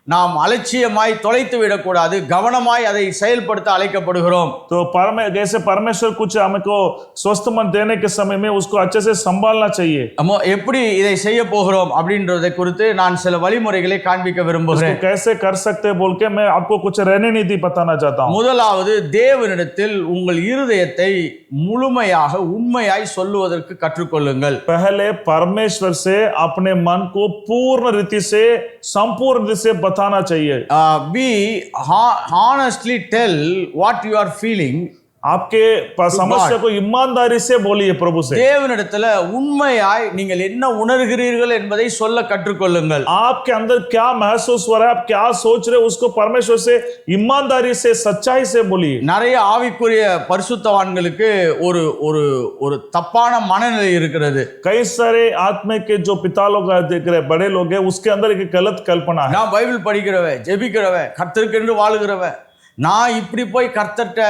நாம் அலட்சியமாய் தொலைத்து விடக்கூடாது, கவனமாய் அதை செயல்படுத்த அழைக்கப்படுகிறோம். तो जैसे परमेश्वर कुछ हमको स्वस्थ मन देने के समय में उसको अच्छे से संभालना चाहिए. எப்படி இதை செய்ய போகிறோம் அப்படின்றதை குறித்து நான் சில வழிமுறைகளை காண்பிக்க விரும்புகிறேன். इसको कैसे कर सकते हैं बोल के मैं आपको कुछ रणनीति बताना चाहता हूं. முதலாவது, தேவனிடத்தில் உங்கள் இருதயத்தை முழுமையாக உண்மையாய் சொல்லுவதற்கு கற்றுக்கொள்ளுங்கள். पहले परमेश्वर से अपने मन को पूर्ण रीति से संपूर्ण रीति से बताना चाहिए. Be honestly tell what you are feeling. आपके समस्या को ईमानदारी से बोलिए प्रभु से. தேவனிடத்துல உண்மையாய் நீங்கள் என்ன உணர்கிறீர்கள் என்பதை சொல்ல கற்றுக்கொள்ளுங்கள். आपके अंदर क्या महसूस हो रहा है, आप क्या सोच रहे हो, उसको परमेश्वर से ईमानदारी से सच्चाई से बोलिए. நிறைய ஆவிக்குரிய பரிசுத்தவான்களுக்கு ஒரு ஒரு ஒரு தப்பான மனநிலை இருக்கிறது. कई सारे आत्मा के जो पिता लोग देख रहे बड़े लोग हैं उसके अंदर एक गलत कल्पना है. நான் பைபிள் படிக்கிறவன், ஜெபிக்கிறவன், கர்த்தருக்கென்று வாழுகிறவன், நான் இப்படி போய் கர்த்தர்ட்ட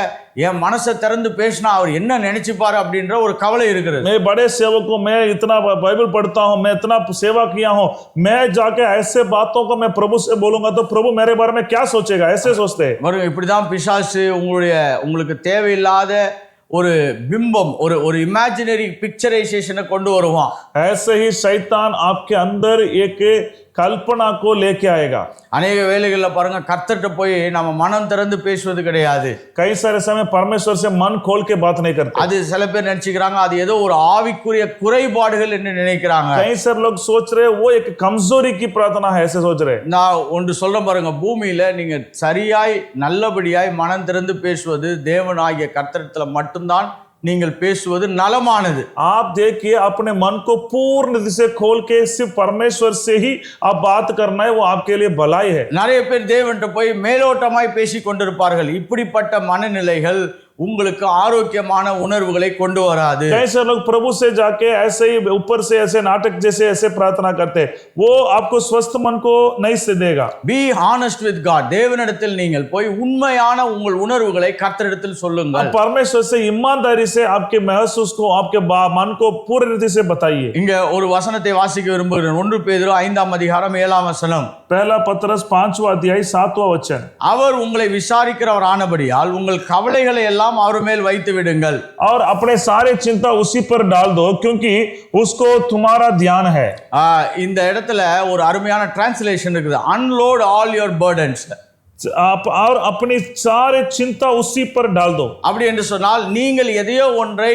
என் மனசை திறந்து பேசினா அவர் என்ன நினைச்சுப்பாரு அப்படின்ற ஒரு கவலை இருக்கிறது. मैं बड़े सेवक हूं, मैं इतना बाइबल पढ़ता हूं, मैं इतना सेवा किया हूं, मैं जाके ऐसे बातों को मैं प्रभु से बोलूंगा तो प्रभु मेरे बारे में क्या सोचेगा, ऐसे सोचते हैं. பாருங்க, இப்படிதான் பிசாசு உங்களுக்கு தேவையில்லாத ஒரு பிம்பம், ஒரு இமேஜினரி பிக்சரைசேஷனை கொண்டு வருவான். ऐसे ही शैतान आपके अंदर एक कल्पना को लेके आएगा. அநேக வேளைகள்ல பாருங்க, கர்த்தர்ட்ட போய் நம்ம மனம் திறந்து பேசுவது கிடையாது. कई सारे समय परमेश्वर से मन खोल के बात नहीं करते. அது சில பேர் நினைச்சுக்கிறாங்க அது ஏதோ ஒரு ஆவிக்குரிய குறைபாடுகள் என்று நினைக்கிறாங்க. कई सारे लोग सोच रहे वो एक कमजोरी की प्रार्थना है, ऐसे सोच रहे. நான் ஒன்று சொல்றேன் பாருங்க, பூமியில நீங்க சரியாய் நல்லபடியாய் மனம் திறந்து பேசுவது தேவனாகிய கர்த்தரிடத்துல மட்டும்தான் நீங்கள் பேசுவது நலமானது. आप देखिए अपने मन को पूर्ण रीति से खोल के सिर्फ परमेश्वर से ही आप बात करना है, वो आपके लिए भलाई है. நிறைய பேர் தேவன்கிட்ட போய் மேலோட்டமாய் பேசி கொண்டிருப்பார்கள். இப்படிப்பட்ட மனநிலைகள் உங்களுக்கு ஆரோக்கியமான உணர்வுகளை கொண்டு வராது. कैसे लोग प्रभु से जाके ऐसे ही ऊपर से ऐसे नाटक जैसे ऐसे प्रार्थना करते, वो आपको स्वस्थ मन को नहीं से देगा. Be honest with God. தேவனிடத்தில் நீங்கள் போய் உண்மையான உங்கள் உணர்வுகளை கர்த்தரிடத்தில் சொல்லுங்கள். परमेश्वर से ईमानदारी से आपके महसूस को, आपके मन को पूरी रीति से बताइए. இங்க ஒரு வசனத்தை வாசிக்க விரும்புகிறேன். 1 பேதுரு 5ஆம் அதிகாரம் 7ஆம் வசனம். पहला पत्रस 5वां अध्याय 7वां वचन. அவர் உங்களை விசாரிக்கிறவர் ஆனபடியால் உங்கள் கவலைகளை எல்லாம் அவர் மேல் வைத்து விடுங்கள். और अपने सारे चिंता उसी पर डाल दो क्योंकि उसको तुम्हारा ध्यान है. இந்த இடத்துல ஒரு அருமையான டிரான்ஸ்லேஷன் இருக்குது. Unload all your burdens. आप और अपनी सारे चिंता उसी पर डाल दो. அப்படி என்று சொன்னால் நீங்கள் எதையோ ஒன்றை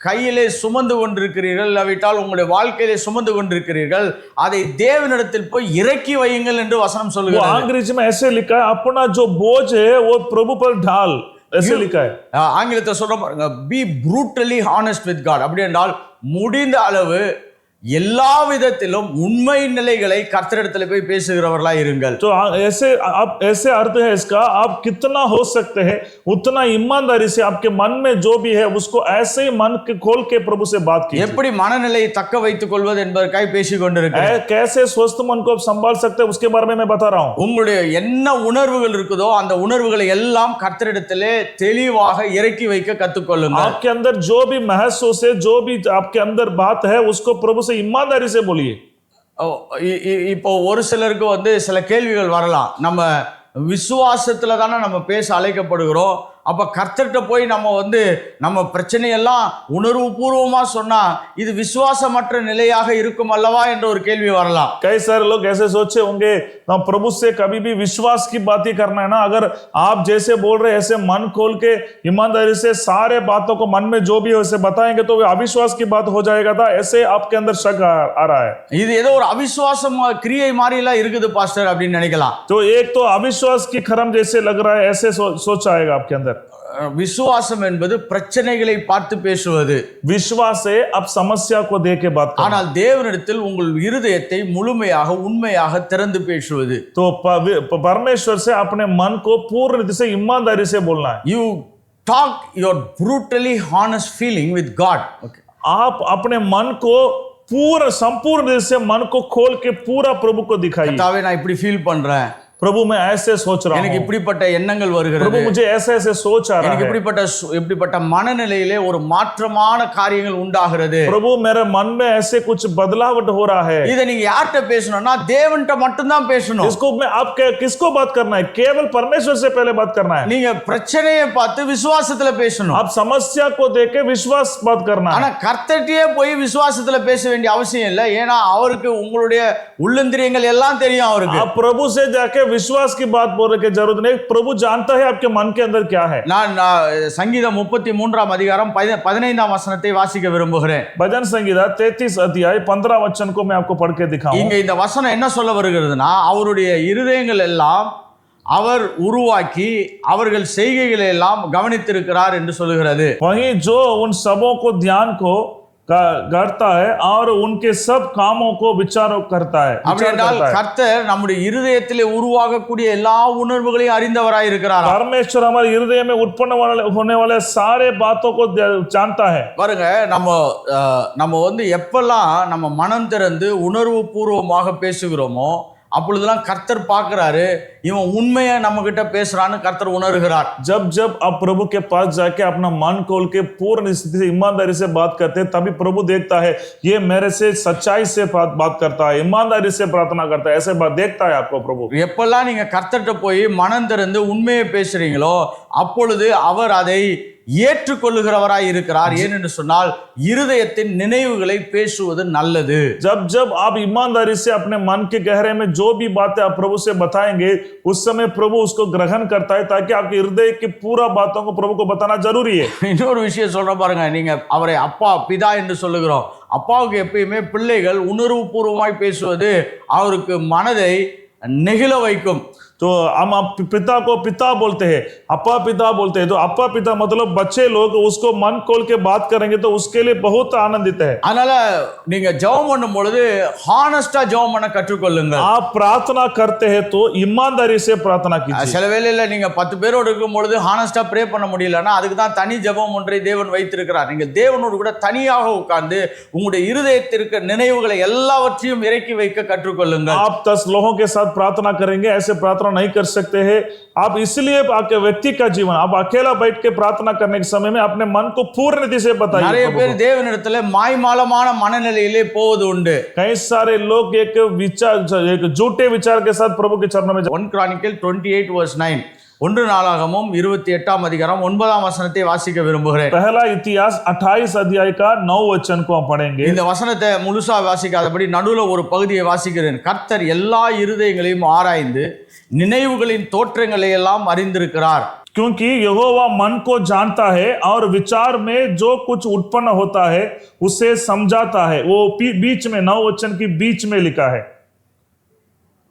கையிலே சுமந்து கொண்டிருக்கிறீர்கள், அவிட்டால் உங்களுடைய வாழ்க்கையிலே சுமந்து கொண்டிருக்கிறீர்கள், அதை தேவனிடத்தில் போய் இறக்கி வையுங்கள் என்று வசனம் சொல்லுகிறது. अंग्रेजी में ऐसे लिखा है, अपना जो बोझ है वो प्रभु पर डाल, ऐसे लिखा है. ஆங்கிலத்தில் சொல்ற பாருங்க, be brutally honest with God. அப்படி என்றால் முடிந்த அளவு எல்லா விதத்திலும் உண்மை நிலைகளை கர்த்தரிடத்தில் போய் பேசுகிறவர்களா இருங்கள். तो ऐसे अर्थ है इसका, आप कितना हो सकते हैं उतना ईमानदारी से आपके मन में जो भी है उसको ऐसे ही मन के खोल के प्रभु से बात कीजिए. எப்படி மனநிலையை தக்க வைத்துக் கொள்வது என்பதற்காக பேசிக் கொண்டிருக்கிறேன். कैसे स्वस्थ मन को संभाल सकते हैं उसके बारे में मैं बता रहा हूं. உங்களுடைய என்ன உணர்வுகள் இருக்குதோ அந்த உணர்வுகளை எல்லாம் கர்த்தரிடத்திலே தெளிவாக இறக்கி வைக்க கற்றுக்கொள்ளுங்கள். आपके अंदर जो भी महसूस है, जो भी आपके अंदर बात है, उसको प्रभु से ईमानदारी से बोलिए. இப்போ ஒரு सिलருக்கு சில கேள்விகள் வரலாம். நம்ம விசுவாசத்துல தானே நம்ம பேச அழைக்கப்படுகிறோம். அப்ப கர்த்தர்கிட்ட போய் நம்ம பிரச்சனையெல்லாம் உணர்வு பூர்வமா சொன்னா இது விசுவாசமற்ற நிலையாக இருக்கும் அல்லவா என்ற ஒரு கேள்வி வரலாம். कई सारे लोग ऐसे सोचे होंगे हम प्रभु से कभी भी विश्वास की बात ही करना है ना, अगर आप जैसे बोल रहे ऐसे मन खोल के ईमानदारी से सारे बातों को मन में जो भी है उसे बताएंगे तो अविश्वास की बात हो जाएगा था, ऐसे आपके अंदर शक आ रहा है. இது ஏதோ ஒரு அவிசுவாசம் கிரியை மாதிரி எல்லாம் இருக்குது பாஸ்டர் அப்படின்னு நினைக்கலாம். तो एक तो अविश्वास की खरम जैसे लग रहा है, ऐसे सोच आएगा आपके अंदर. விசுவாசம் என்பது பிரச்சனைகளை பார்த்து பேசுவது. विश्वास है अब समस्या को देख के बात करना. ஆனால் தேவனிடத்தில் உங்கள் இருதயத்தை முழுமையாக உண்மையாக திறந்து பேசுவது. तो परमेश्वर से अपने मन को पूर्ण रीति से ईमानदारी से बोलना है. You talk your brutally honest feeling with God. Okay. आप अपने मन को पूरा संपूर्ण रीति से मन को खोल के पूरा प्रभु को दिखाइए. கர்த்தாவே நான் இப்படி ஃபீல் பண்றேன், प्रभु मैं ऐसे सोच रहा எனக்கு हूँ, இப்படிப்பட்ட எண்ணங்கள் வருகிறது, प्रभु मुझे ऐसे ऐसे सोच आ रहा எனக்கு है, இப்படிப்பட்ட மனநிலையிலே ஒரு மாற்றமான காரியங்கள் உண்டாகிறது. प्रभु मेरे मन में ऐसे कुछ बदलावट हो रहा है। இதை நீங்க யார்கிட்ட பேசணும்னா தேவன்கிட்ட மட்டும்தான் பேசணும். इसको मैं आप किसको बात करना है? केवल परमेश्वर से पहले बात करना है। நீங்க பிரச்சனையை பார்த்து விசுவாசத்துல பேசணும். आप समस्या को देख के विश्वास बात करना ஆனா है। கர்த்தர்கிட்டயே போய் விசுவாசத்துல பேச வேண்டிய அவசியம் இல்லை. ஏன்னா அவருக்கு உங்களுடைய உள்ளந்திரியங்கள் எல்லாம் தெரியும் அவருக்கு. आप प्रभु से जाके विश्वास की बात बोलने की जरूरत नहीं, प्रभु जानता है आपके मन के अंदर क्या है। நான் சங்கீதம் 33ஆம் அதிகாரம் 15ஆம் வசனத்தை வாசிக்க விரும்புகிறேன். भजन संगीता 33 अध्याय 15 वचन को मैं आपको पढ़ के दिखाऊं। இங்க இந்த வசனம் என்ன சொல்ல வருகிறதுனா, அவருடைய இருதயங்கள் எல்லாம் அவர் உருவாக்கி அவர்கள் செய்கைகளை எல்லாம் கவனித்திருக்கிறார் என்று சொல்லுகிறது. वहीं जो उन सबों को ध्यान को करता है और उनके सब कामों को विचारों करता है। அப்படி என்றால் கர்த்தர் நம்முடைய இருதயத்திலே உருவாகக்கூடிய எல்லா உணர்வுகளையும் அறிந்தவராய் இருக்கிறார். परमेश्वर हमारे हृदय में उत्पन्न होने वाले सारे बातों को जानता है। பாருங்க, நம்ம எப்பெல்லாம் நம்ம மனம் திறந்து உணர்வு பூர்வமாக பேசுகிறோமோ அப்பொழுதெல்லாம் கர்த்தர் பார்க்கிறாரு, இவன் உண்மையை நம்ம கிட்ட பேசுறான்னு கர்த்தர் உணர்கிறார். जब जब आप प्रभु के पास जाके अपना मन खोल के पूर्ण स्थिति से ईमानदारी से बात करते हैं, तभी प्रभु देखता है ये मेरे से सच्चाई से बात करता है, ईमानदारी से प्रार्थना करता है, ऐसे बात देखता है आपको प्रभु। எப்பெல்லாம் நீங்க கர்த்தர்கிட்ட போய் மனம் திறந்து உண்மையை பேசுறீங்களோ அப்பொழுது அவர் அதை ஏற்றுக்கொள்ளுகிறவராய் இருக்கிறார். ஏனென்று சொன்னால் இருதயத்தின் நினைவுகளை பேசுவது நல்லது. जब जब आप ईमानदारी से अपने मन के गहरे में जो भी बातें आप प्रभु से बताएंगे, उस समय प्रभु उसको ग्रहण करता है, ताकि आपके हृदय की पूरा बातों को प्रभु को बताना जरूरी है। இன்னொரு விஷயம் சொல்ற பாருங்க, நீங்க அவரை அப்பா பிதா என்று சொல்லுகிறோம். அப்பாவுக்கு எப்பயுமே பிள்ளைகள் உணர்வு பூர்வமாய் பேசுவது அவருக்கு மனதை நெகிழ வைக்கும். तो हम आप पिता को पिता बोलते हैं, अपा पिता बोलते हैं, तो अपा पिता मतलब बच्चे लोग उसको मन खोल के बात करेंगे तो उसके लिए बहुत आनंदित है। அதனால நீங்க ஜெபம் பண்ணும் பொழுது ஹானஸ்டா ஜெபம் பண்ண கற்றுக்கொள்ளுங்க. आप प्रार्थना करते हैं तो ईमानदारी से प्रार्थना कीजिए। சில வேளையில நீங்க 10 பேரோடு இருக்கும் பொழுது ஹானஸ்டா ப்ரே பண்ண முடியலன்னா அதுக்கு தான் தனி ஜெபம் ஒன்றை தேவன் வைத்திருக்கிறார். நீங்க தேவனோடு கூட தனியாக உட்கார்ந்து உங்களுடைய இருதயத்திற்கு நினைவுகளை எல்லாவற்றையும் இறக்கி வைக்க கற்றுக்கொள்ளுங்க. आप 10 लोगों के साथ प्रार्थना करेंगे, ऐसे प्रार्थना नहीं कर सकते हैं आप। इसलिए आपके व्यक्ति का जीवन आप अकेला बैठ के प्रार्थना करने के समय में अपने मन को पूर्ण रीति से बताइए। நிறைய பேர் தேவனிடத்திலே மாய்மாலமான மனநிலையிலே போவது உண்டு. कई सारे लोग एक झूठे विचार के साथ प्रभु के चरणों में 1 Chronicles 28:9 ஒன்று நாளாகமும் 28ஆம் அதிகாரம் 9ஆம் வசனத்தை வாசிக்க விரும்புகிறேன். पहला इतिहास 28 अध्याय का 9 वचन को हम पढ़ेंगे। இந்த வசனத்தை முழுசா வாசிக்காதபடி நடுவுல ஒரு பகுதியை வாசிக்கிறேன். கர்த்தர் எல்லா இருதயங்களையும் ஆராய்ந்து நினைவுகளின் தோற்றங்களை எல்லாம் அறிந்திருக்கிறார். क्योंकि यहोवा मन को जानता है और विचार में जो कुछ उत्पन्न होता है उसे समझाता है। वो बीच में 9 वचन की बीच में लिखा है।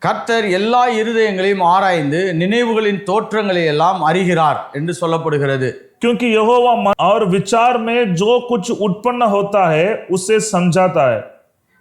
கர்த்தர் எல்லா இருதயங்களையும் ஆராய்ந்து நினைவுகளின் தோற்றங்களை எல்லாம் அறிகிறார் என்று சொல்லப்படுகிறது. क्योंकि यहोवा मन और विचार में जो कुछ उत्पन्न होता है उसे समझाता है।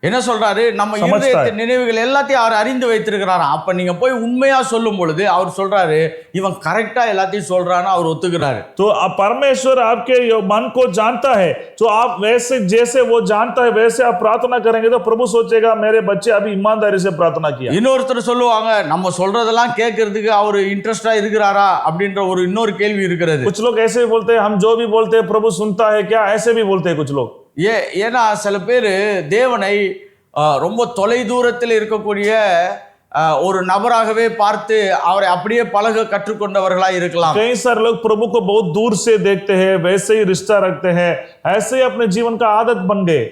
என்ன சொல்றாரு? நம்ம இருதயத்தின் நினைவுகள் எல்லாத்தையும் அவர் அறிந்து வைத்திருக்கிறாராம். அப்ப நீங்க போய் உண்மையா சொல்லும் பொழுது அவர் சொல்றாரு, இவன் கரெக்டா எல்லாத்தையும் சொல்றான்னு அவர் ஒத்துக்கிறாரு. तो परमेश्वर आपके मन को जानता है, तो आप वैसे जैसे वो जानता है वैसे आप प्रार्थना करेंगे तो प्रभु सोचेगा मेरे बच्चे अभी ईमानदारी से प्रार्थना किया। இன்னொருத்தர் சொல்லுவாங்க, நம்ம சொல்றதெல்லாம் கேட்கறதுக்கு அவர் இன்ட்ரெஸ்டா இருக்கிறாரா அப்படின்ற ஒரு இன்னொரு கேள்வி இருக்கிறது. कुछ लोग ऐसे भी बोलते हैं हम जो भी बोलते हैं प्रभु सुनता है क्या, ऐसे भी बोलते हैं कुछ लोग। ஏன்னா சில பேர் தேவனை ரொம்ப தொலை தூரத்தில் இருக்கக்கூடிய ஒரு நபராகவே பார்த்து அவரை அப்படியே பழக கற்றுக்கொண்டவர்களாக இருக்கலாம். कई सारे लोग प्रभु को बहुत दूर से देखते हैं, वैसे ही रिश्ता रखते हैं, ऐसे ही अपने जीवन का आदत बन गए।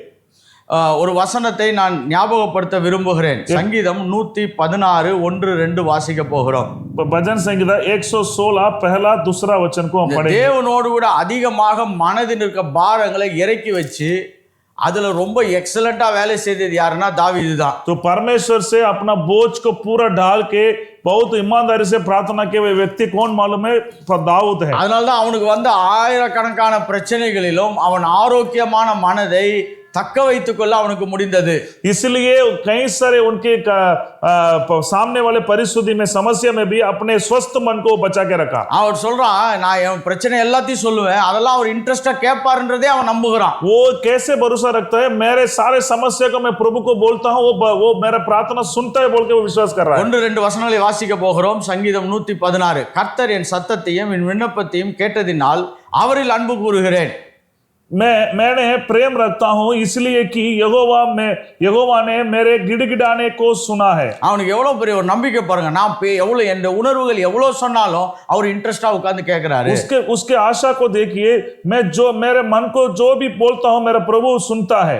ஒரு வசனத்தை நான் ஞாபகப்படுத்த விரும்புகிறேன். சங்கீதம் 116 1-2 வாசிக்க போகிறோம். भजन संगीता 116 पहला दूसरा वचन को हम पढ़ेंगे। தேவனோடு கூட அதிகமாக மனதில் இருக்க பாரங்களை இறக்கி வச்சு அதுல ரொம்ப எக்ஸலண்டா வேலை செய்தது யாருன்னா தாவீது தான். तो परमेश्वर से अपना बोझ को पूरा डाल के बहुत ईमानदारी से प्रार्थना किए हुए व्यक्ति कौन मालूम है? दाऊद है। அதனால தான் அவனுக்கு ஆயிரக்கணக்கான பிரச்சனைகளிலும் அவன் ஆரோக்கியமான மனதை தக்க வைத்துக் கொள்ள அவனுக்கு முடிந்தது. इसलिए कई सारे उनके सामने वाले परिस्थिति में समस्या में भी अपने स्वस्थ मन को बचा के रखा. அவர் சொல்றான், நான் என் பிரச்சனை எல்லாத்தையும் சொல்லுவேன், அதெல்லாம் அவர் இன்ட்ரெஸ்டா கேட்பாருன்றதே அவன் நம்புகிறான். वो कैसे भरोसा रखता है, मेरे सारे समस्या को मैं प्रभु को बोलता हूँ, वो मेरा प्रार्थना सुनता है बोल के वो विश्वास कर रहा है. 1-2 வசனங்களை வாசிக்க போகிறோம். சங்கீதம் 116. கர்த்தர் என் சத்தத்தையும் என் விண்ணப்பத்தையும் கேட்டதினால் அவரில் அன்பு கூறுகிறேன். मैंने प्रेम रखता हूं इसलिए कि यहोवा ने मेरे गिड़गिड़ाने को सुना है. அவனுக்கு எவ்வளவு பெரிய ஒரு நம்பிக்கை பாருங்க. நான் எவ்வளவு என் உணர்வுகள் எவ்வளவு சொன்னாலும் அவர் இன்ட்ரெஸ்டா உட்கார்ந்து கேட்கிறாரு. उसके आशा को देखिए, मैं जो मेरे मन को जो भी बोलता हूं मेरा प्रभु सुनता है.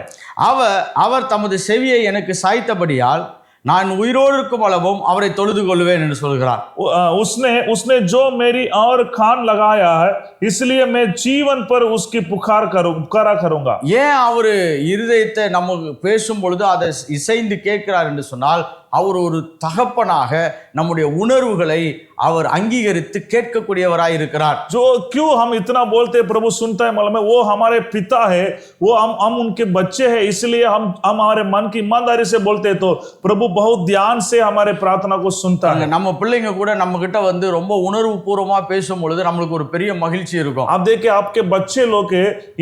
அவர் தமது செவியை எனக்கு சாய்த்தபடியால் நான் உயிரோடு இருக்கும் அளவும் அவரை தொழுது கொள்வேன் என்று சொல்கிறார். उसने जो मेरी और कान लगाया है इसलिए मैं जीवन पर उसकी पुकारा करूंगा. ஏன் அவரு இருதயத்தை நமக்கு பேசும் பொழுது அதை இசைந்து கேட்கிறார் என்று சொன்னால், அவர் ஒரு தகப்பனாக நம்முடைய உணர்வுகளை அவர் அங்கீகரித்து கேட்கக்கூடியவராய் இருக்கிறார். जो क्यों हम इतना बोलते हैं प्रभु सुनता है, मालूम है वो हमारे पिता है, वो हम उनके बच्चे हैं, इसलिए हम हमारे मन की ईमानदारी से बोलते हैं तो प्रभु बहुत ध्यान से हमारे प्रार्थना को सुनता है. நம்ம பிள்ளைங்க கூட நம்ம கிட்ட வந்து ரொம்ப உணர்வு பூர்வமா பேசும் பொழுது நம்மளுக்கு ஒரு பெரிய மகிழ்ச்சி இருக்கும். आप देखिए आपके बच्चे लोग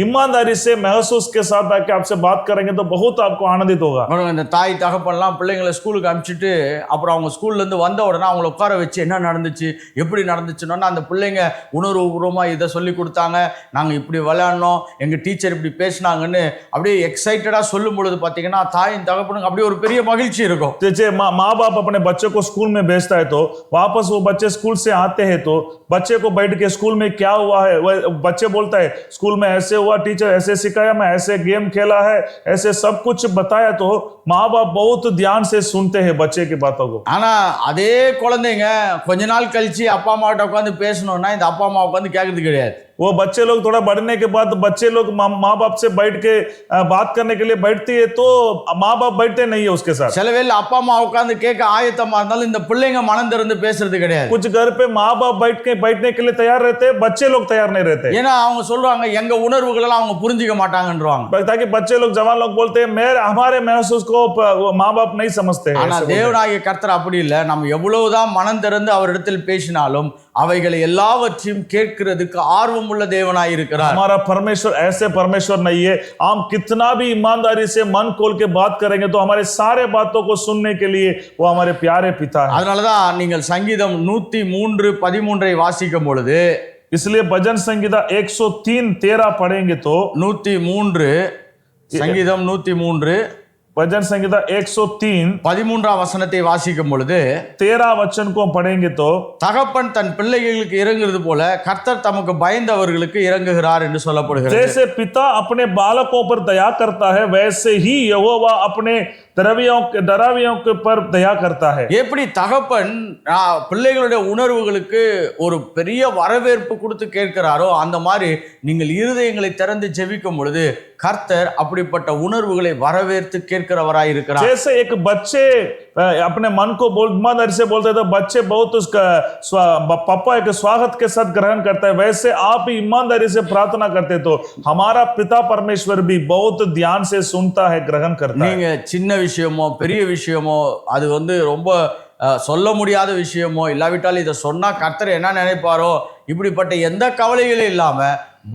ईमानदारी से महसूस के साथ आके आपसे बात करेंगे तो बहुत आपको आनंदित होगा. இந்த தாய் தகப்பன்லாம் பிள்ளைங்களை ஸ்கூலுக்கு அனுப்பிச்சிட்டு அப்புறம் அவங்க ஸ்கூல்ல இருந்து வந்த உடனே அவங்களை உட்கார வச்சு என்ன நடந்துச்சு எப்படி நடந்துச்சுன்னா அந்த பிள்ளைங்க உணர்வுபூர்வமா இதை சொல்லி கொடுத்தாங்க, நாங்க இப்படி விளையாடணும், எங்க டீச்சர் இப்படி பேசினாங்கன்னு அப்படியே எக்ஸைட்டடா சொல்லும் பொழுது பாத்தீங்கன்னா தாயின் தகப்பனுக்கு அப்படியே ஒரு பெரிய மகிழ்ச்சி இருக்கும். जैसे माँ बाप अपने बच्चे को स्कूल में भेजता है तो वापस वो बच्चे स्कूल से आते हैं तो बच्चे को बैठ के स्कूल में क्या हुआ है बच्चे बोलता है स्कूल में ऐसे हुआ, टीचर ऐसे सिखाया, मैं ऐसे गेम खेला है, ऐसे सब कुछ बताया तो माँ बाप बहुत ध्यान से सुनते हैं बच्चे की बातों को. ஆனா அதே குழந்தைங்க கொஞ்ச நாள் கழிச்சு அப்பா அம்மா கிட்ட உட்காந்து பேசணும்னா இந்த அப்பா அம்மா உட்காந்து கேட்கறது கிடையாது. वो बच्चे लोग थोड़ा बढ़ने के बाद बच्चे लोग माँ बाप से बैठ के बात करने के लिए बैठती है तो माँ बाप बैठते नहीं है उसके साथ. சில வேளை அப்பா அம்மா உட்காந்து கேட்க ஆயத்தமா இருந்தாலும் இந்த பிள்ளைங்க மனம் திறந்து பேசுறது கிடையாது. कुछ घर पे माँ बाप बैठने के लिए तैयार रहते हैं, बच्चे लोग तैयार नहीं रहते. ஏன்னா அவங்க சொல்றாங்க எங்க உணர்வுகள் எல்லாம் அவங்க புரிஞ்சிக்க மாட்டாங்கன்றாங்க. ताकि बच्चे लोग जवान लोग बोलते हैं हमारे महसूस को माँ बाप नहीं समझते. ஆனா தேவனாகிய கர்த்தர் அப்படி இல்லை. நம்ம எவ்வளவுதான் மனம் திறந்து அவரிடத்தில் பேசினாலும் அவைகளை எல்லாவற்றையும் கேட்கிறதுக்கு ஆர்வம் உள்ள தேவனாய் இருக்கிறார். हमारा परमेश्वर ऐसे परमेश्वर नहीं है, हम कितना भी ईमानदारी से मन खोल के बात करेंगे तो हमारे सारे बातों को सुनने के लिए वो हमारे प्यारे पिता है. அதனாலதான் நீங்கள் சங்கீதம் 103:13 வாசிக்கும் பொழுது, इसलिए भजन संगीता 103:13 पढ़ेंगे तो 103 சங்கீதம் 103 भजन संगीता 103 வசனத்தை வாசிக்கும் பொழுது 13 वचन को पढ़ेंगे तो தகப்பன் தன் பிள்ளைகளுக்கு இறங்குறது போல கர்த்தர் தமக்கு பயந்தவர்களுக்கு இறங்குகிறார் என்று சொல்லப்படுகிறது. जैसे पिता अपने बालकों पर दया करता है वैसे ही यहोवा अपने डरावियों के पर दया करता है. எப்படி தகப்பன் பிள்ளைகளுடைய உணர்வுகளுக்கு ஒரு பெரிய வரவேற்பு கொடுத்து கேட்கிறாரோ அந்த மாதிரி நீங்கள் இருதயங்களை திறந்து ஜெபிக்கும் பொழுது கர்த்தர் அப்படிப்பட்ட உணர்வுகளை வரவேற்று கேட்கிறவராய் இருக்கிறார். जैसे एक बच्चे अपने मन को ईमानदारी से बोलते हैं तो बच्चे बहुत उसका पापा एक स्वागत के साथ ग्रहण करता है, वैसे आप भी ईमानदारी से प्रार्थना करते तो हमारा पिता परमेश्वर भी बहुत ध्यान से सुनता है, ग्रहण करता है. நீங்க சின்ன விஷயமோ பெரிய விஷயமோ அது வந்து ரொம்ப சொல்ல முடியாத விஷயமோ இல்லாவிட்டால் இதை சொன்னா கர்த்தர் என்ன நினைப்பாரோ இப்படிப்பட்ட எந்த கவலைகளும் இல்லாம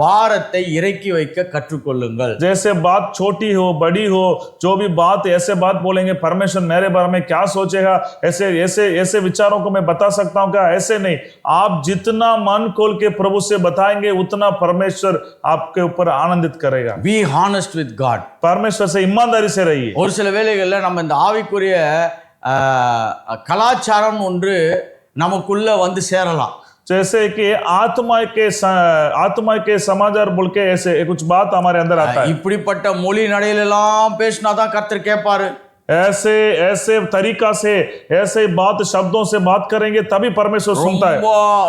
பாரத்தை இறக்கி வைக்க கற்றுக்கொள்ளுங்கள். जैसे बात छोटी हो बड़ी हो, जो भी बात ऐसे बात बोलेंगे परमेश्वर मेरे बारे में क्या सोचेगा, ऐसे विचारों को मैं बता सकता हूं क्या, ऐसे नहीं. आप जितना मन खोल के प्रभु से बताएंगे उतना परमेश्वर आपके ऊपर आनंदित करेगा. Be honest with God. परमेश्वर से ईमानदारी से रहिए. ஒரு சில வேளைகள்ல நம்ம இந்த ஆவிக்குரிய கலாச்சாரம் ஒன்று நமக்குள்ள வந்து சேரலாம். जैसे कि आत्मा के समाचार बोल के ऐसे कुछ बात हमारे अंदर आता है. இப்படிப்பட்ட மொழி நடையிலெல்லாம் பேசினாதான் கர்த்தர் கேட்பாரு. ऐसे तरीका से ऐसे बात शब्दों से बात करेंगे तभी परमेश्वर सुनता है.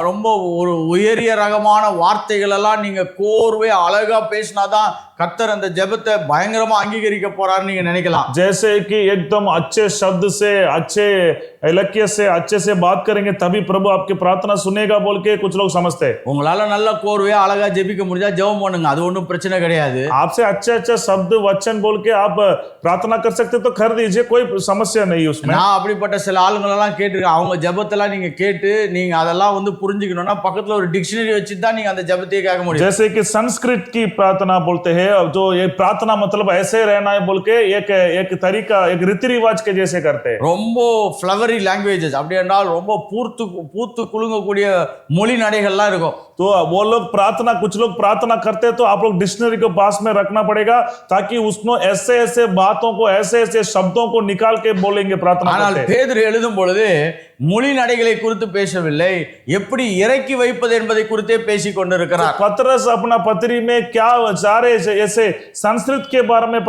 ரொம்ப ஒரு உயரிய ரகமான வார்த்தைகள் எல்லாம் நீங்க கோர்வை அழகா பேசினாதான் கர்த்தர் அந்த ஜெபத்தை பயங்கரமா அங்கீகரிக்க போறாருன்னு நீங்க நினைக்கலாம். जैसे कि एकदम अच्छे शब्द से, अच्छे इलक्य से, अच्छे से बात करेंगे तभी प्रभु आपकी प्रार्थना सुनेगा बोल के कुछ लोग समझते हैं। உங்களால நல்ல கோர்வையா அழகா ஜெபிக்க முடிஞ்சா ஜெபம் பண்ணுங்க, அது ஒன்றும் பிரச்சனை கிடையாது. आपसे अच्छे अच्छे शब्द वचन बोल के आप प्रार्थना कर सकते तो कर दीजिए, कोई समस्या नहीं उसमें। நான் அப்படிப்பட்ட சில ஆளுங்களெல்லாம் கேட்டிருக்கேன். அவங்க ஜெபத்தெல்லாம் நீங்க கேட்டு நீங்க அதெல்லாம் வந்து புரிஞ்சுக்கணும்னா பக்கத்துல ஒரு டிக்ஷனரி வச்சு தான் நீங்க அந்த ஜெபத்தையே கேட்க முடியும். जैसे कि संस्कृत की प्रार्थना बोलते हैं, जो ये प्रार्थना मतलब ऐसे रहना है बोल के एक तरीका, एक रीति रिवाज के जैसे करते हैं। ரொம்ப ஃப்ளவரி லாங்குவேஜஸ், அப்படி என்றால் ரொம்ப பூத்து குலுங்கக்கூடிய மொழி நடைகள்லாம் இருக்கும். तो वो लोग प्रार्थना, कुछ लोग प्रार्थना करते हैं तो आप लोग डिक्शनरी को पास में रखना पड़ेगा ताकि उसमें ऐसे ऐसे बातों को, ऐसे ऐसे शब्दों को निकाल के बोलेंगे प्रार्थना ஆனால் करते हैं। பேதுரு எழுதும் பொழுது மொழி நடைகளை குறித்து பேசவில்லை, எப்படி இறக்கி வைப்பது என்பதை குறித்தே பேசிக் கொண்டிருக்கிறார். पतरस अपना पत्री में क्या सारे ऐसे संस्कृत के बारे में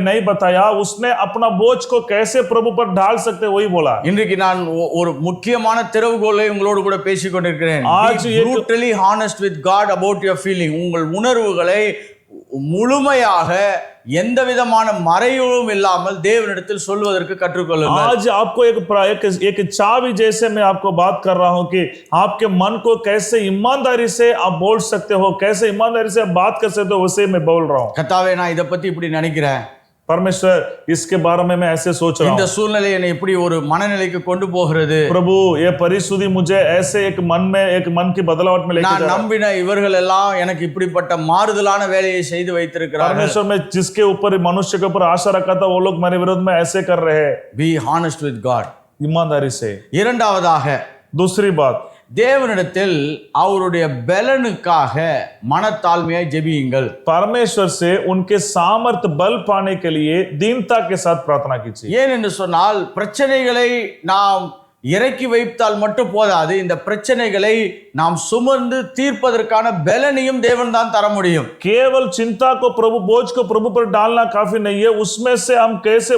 नहीं बताया, उसने अपना बोझ को कैसे प्रभु पर डाल सकते वही बोला। இன்றைக்கு நான் ஒரு முக்கியமான திறவுகோலை உங்களோடு கூட பேசிக் கொண்டிருக்கிறேன். आज brutally honest with God about your feeling. உங்கள் உணர்வுகளை முழுமையாக எந்த விதமான மறைவும் இல்லாமல் தேவனிடத்தில் சொல்வதற்கு கற்றுக்கொள்ளுங்கள். आज आपको एक चाबी जैसे मैं आपको बात कर रहा हूं कि आपके मन को कैसे ईमानदारी से आप बोल सकते हो, कैसे ईमानदारी से आप बात कर सकते हो, वैसे मैं बोल रहा हूं। கர்த்தாவே, நான் இதை பத்தி இப்படி நினைக்கிறேன். परमेश्वर, इसके बारे में मैं ऐसे सोच रहा இந்த हूं। சூழ்நிலை என்னை இப்படி ஒரு மனநிலைக்கு கொண்டு போகிறது. प्रभु, ये परिस्थिति मुझे ऐसे एक मन की बदलावट में लेके நான் जा रहा है। நம்பின இவர்கள் எல்லாம் எனக்கு இப்படிப்பட்ட மாறுதலான வேலையை செய்து வைத்திருக்கிறார்கள். परमेश्वर, मैं जिसके ऊपर मनुष्य के ऊपर आशा रखा था वो लोग मेरे विरोध में ऐसे कर रहे हैं। Be honest with God. ईमानदारी से। இரண்டாவதாக, दूसरी बात, தேவனிடத்தில் அவருடைய பலனுக்காக மனத்தாழ்மையாய் ஜெபியுங்கள். परमेश्वर से उनके सामर्थ बल पाने के लिए दीनता के साथ प्रार्थना कीजिए। ஏன் என்று சொன்னால், பிரச்சனைகளை நாம் இறக்கி வைத்தால் மட்டும் போதாது, இந்த பிரச்சனைகளை நாம் சுமந்து தீர்ப்பதற்கான பலனையும் தேவன் தான் தர முடியும். केवल चिंता को, प्रभु बोझ को प्रभु पर डालना काफी नहीं है, उसमें से हम कैसे